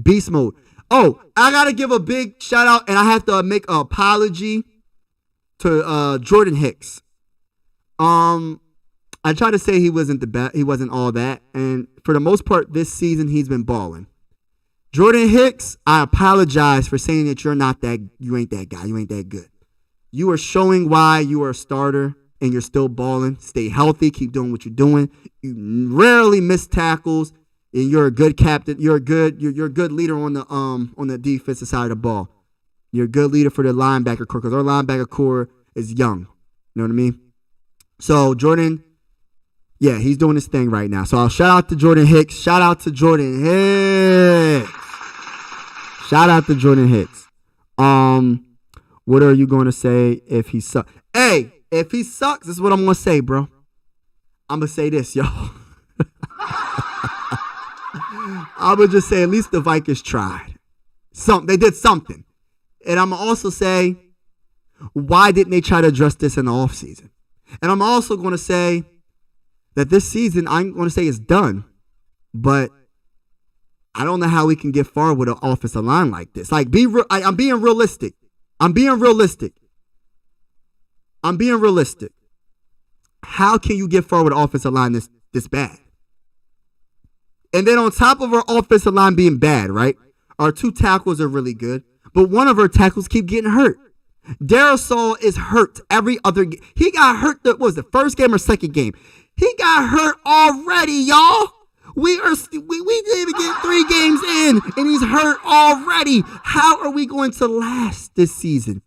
beast mode. Oh, I got to give a big shout out, and I have to make an apology to Jordan Hicks. I tried to say he wasn't the best. He wasn't all that. And for the most part, this season, he's been balling. Jordan Hicks, I apologize for saying that you ain't that guy. You ain't that good. You are showing why you are a starter. And you're still balling. Stay healthy. Keep doing what you're doing. You rarely miss tackles, and you're a good captain. You're a good leader on the defensive side of the ball. You're a good leader for the linebacker core because our linebacker core is young. You know what I mean? So Jordan, yeah, he's doing his thing right now. So I'll shout out to Jordan Hicks. Shout out to Jordan Hicks. What are you going to say if he sucks? Hey. If he sucks, this is what I'm going to say, bro. I'm going to say this, y'all. I'm going to just say at least the Vikings tried. They did something. And I'm going to also say, why didn't they try to address this in the offseason? And I'm also going to say that this season, I'm going to say it's done. But I don't know how we can get far with an offensive line like this. Like, I'm being realistic. How can you get far with an offensive line this bad? And then on top of our offensive line being bad, right? Our 2 tackles are really good, but one of our tackles keep getting hurt. Darrisaw is hurt every other game. He got hurt, the first game or second game? He got hurt already, y'all. We didn't even get 3 games in, and he's hurt already. How are we going to last this season?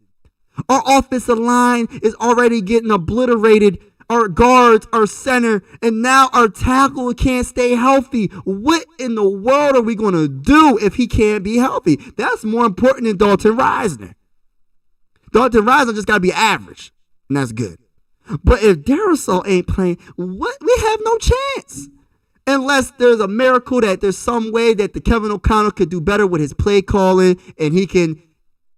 Our offensive line is already getting obliterated. Our guards, our center, and now our tackle can't stay healthy. What in the world are we going to do if he can't be healthy? That's more important than Dalton Risner. Dalton Risner just got to be average, and that's good. But if Darrisaw ain't playing, we have no chance. Unless there's a miracle that there's some way that the Kevin O'Connell could do better with his play calling, and we can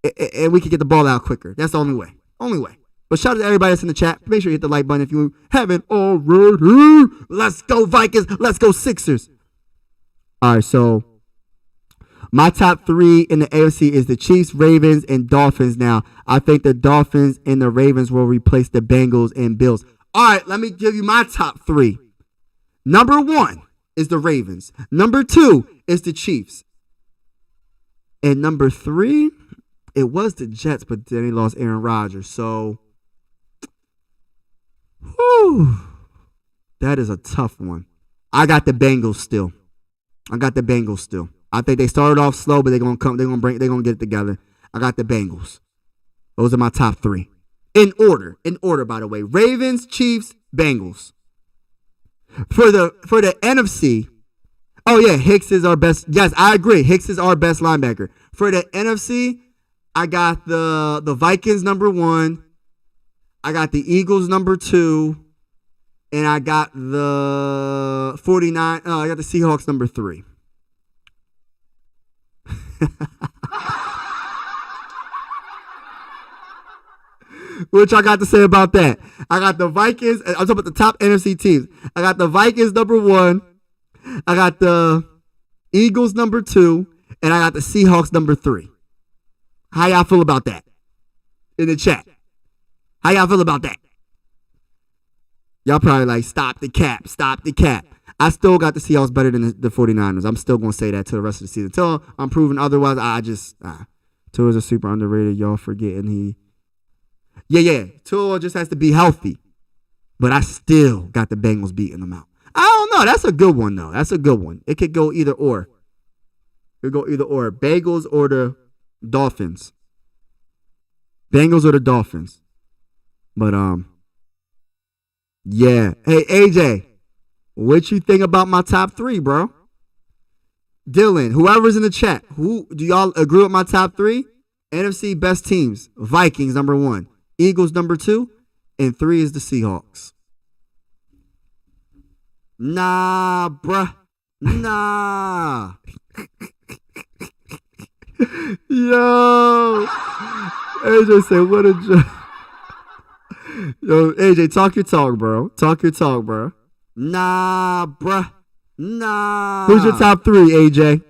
get the ball out quicker. That's the only way. But shout out to everybody that's in the chat. Make sure you hit the like button if you haven't already. Let's go Vikings. Let's go Sixers. All right, so my top 3 in the AFC is the Chiefs, Ravens, and Dolphins now. I think the Dolphins and the Ravens will replace the Bengals and Bills. All right, let me give you my top 3. Number 1 is the Ravens. Number 2 is the Chiefs. And number 3... it was the Jets, but then they lost Aaron Rodgers. So, that is a tough one. I got the Bengals still. I think they started off slow, but they're gonna get it together. I got the Bengals. Those are my top 3. In order, by the way. Ravens, Chiefs, Bengals. For the NFC, oh yeah, Hicks is our best. Yes, I agree. Hicks is our best linebacker. For the NFC, I got the Vikings number 1. I got the Eagles number 2, and I got the 49. I got the Seahawks number 3. What y'all got to say about that? I got the Vikings. I'm talking about the top NFC teams. I got the Vikings number 1. I got the Eagles number 2, and I got the Seahawks number 3. How y'all feel about that? In the chat. How y'all feel about that? Y'all probably like, stop the cap, stop the cap. I still got the Seahawks better than the 49ers. I'm still going to say that to the rest of the season. Until I'm proven otherwise, Tua's a super underrated. Y'all forgetting he. Yeah. Tua just has to be healthy. But I still got the Bengals beating them out. I don't know. That's a good one, though. That's a good one. It could go either or. It could go either or. Bengals or the Dolphins. Bengals or the Dolphins. But, yeah. Hey, AJ, what you think about my top 3, bro? Dylan, whoever's in the chat, who do y'all agree with my top 3? NFC best teams. Vikings, number 1. Eagles, number 2. And 3 is the Seahawks. Nah, bruh. Nah. Yo. AJ said, what a joke. Yo, AJ, talk your talk, bro. Talk your talk, bro. Nah, bruh. Nah. Who's your top 3, AJ?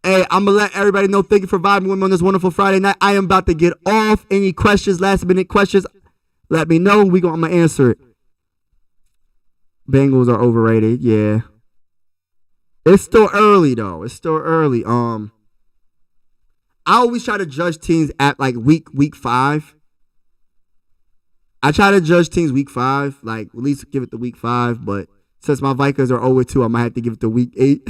Hey, I'm going to let everybody know. Thank you for vibing with me on this wonderful Friday night. I am about to get off. Any questions, last minute questions, let me know. I'm going to answer it. Bengals are overrated. Yeah. It's still early, though. It's still early. I always try to judge teams at like week 5. I try to judge teams week 5, like at least give it to week 5. But since my Vikings are 0-2, I might have to give it to week 8.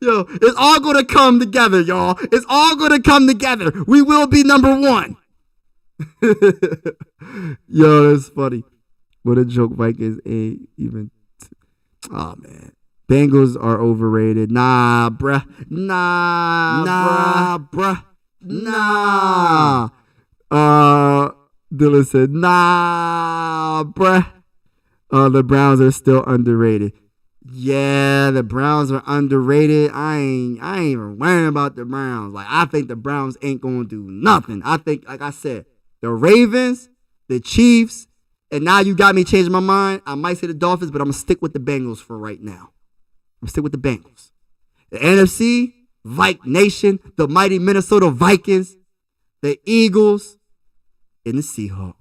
yo, it's all gonna come together, y'all. It's all gonna come together. We will be number 1. Yo, that's funny. What a joke, Vikings ain't even. Oh man, Bengals are overrated. Nah, bruh. Nah, bruh. Nah. Dylan said, nah, bruh. The Browns are still underrated. Yeah, the Browns are underrated. I ain't even worrying about the Browns. Like, I think the Browns ain't gonna do nothing. I think, like I said, the Ravens, the Chiefs, and now you got me changing my mind. I might say the Dolphins, but I'm gonna stick with the Bengals for right now. I'm gonna stick with the Bengals. The NFC, Vike Nation, the mighty Minnesota Vikings, the Eagles, and the Seahawks.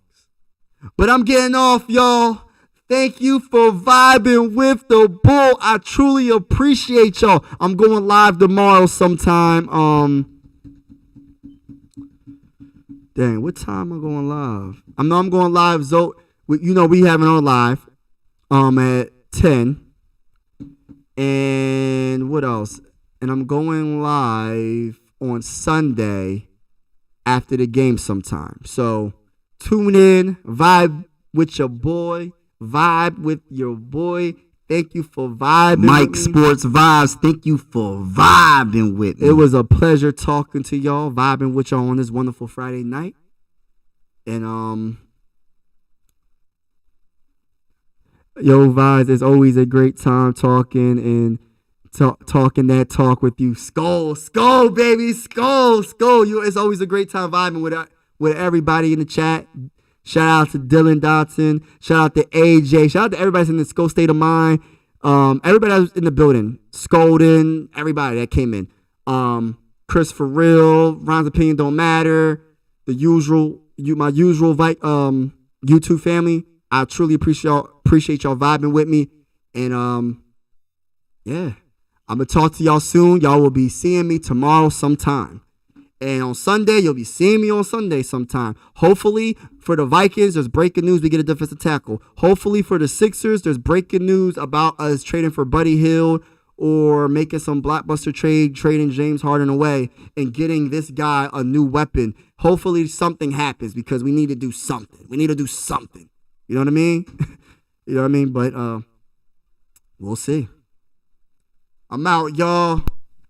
But I'm getting off, y'all. Thank you for vibing with the bull. I truly appreciate y'all. I'm going live tomorrow sometime. Dang, what time am I going live? I know I'm going live. We having our live at 10. And what else? And I'm going live on Sunday after the game sometime. So tune in, vibe with your boy. Vibe with your boy. Thank you for vibing. Mike Sports Vibes. Thank you for vibing with me. It was a pleasure talking to y'all, vibing with y'all on this wonderful Friday night. And yo, Vibes, it's always a great time talking and talking that talk with you. Skull, baby, skull. It's always a great time vibing with everybody in the chat. Shout out to Dylan Dotson. Shout out to AJ. Shout out to everybody in the Skull State of Mind. Everybody that was in the building. Scolding. Everybody that came in. Chris for real. Ron's opinion don't matter. My usual YouTube family. I truly appreciate y'all vibing with me. And yeah. I'm gonna talk to y'all soon. Y'all will be seeing me tomorrow sometime. And on Sunday, you'll be seeing me on Sunday sometime. Hopefully, for the Vikings, there's breaking news. We get a defensive tackle. Hopefully, for the Sixers, there's breaking news about us trading for Buddy Hield or making some blockbuster trade, trading James Harden away and getting this guy a new weapon. Hopefully, something happens because we need to do something. You know what I mean? You know what I mean? But we'll see. I'm out, y'all.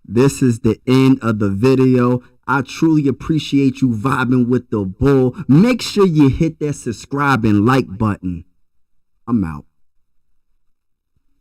This is the end of the video. I truly appreciate you vibing with the bull. Make sure you hit that subscribe and like button. I'm out.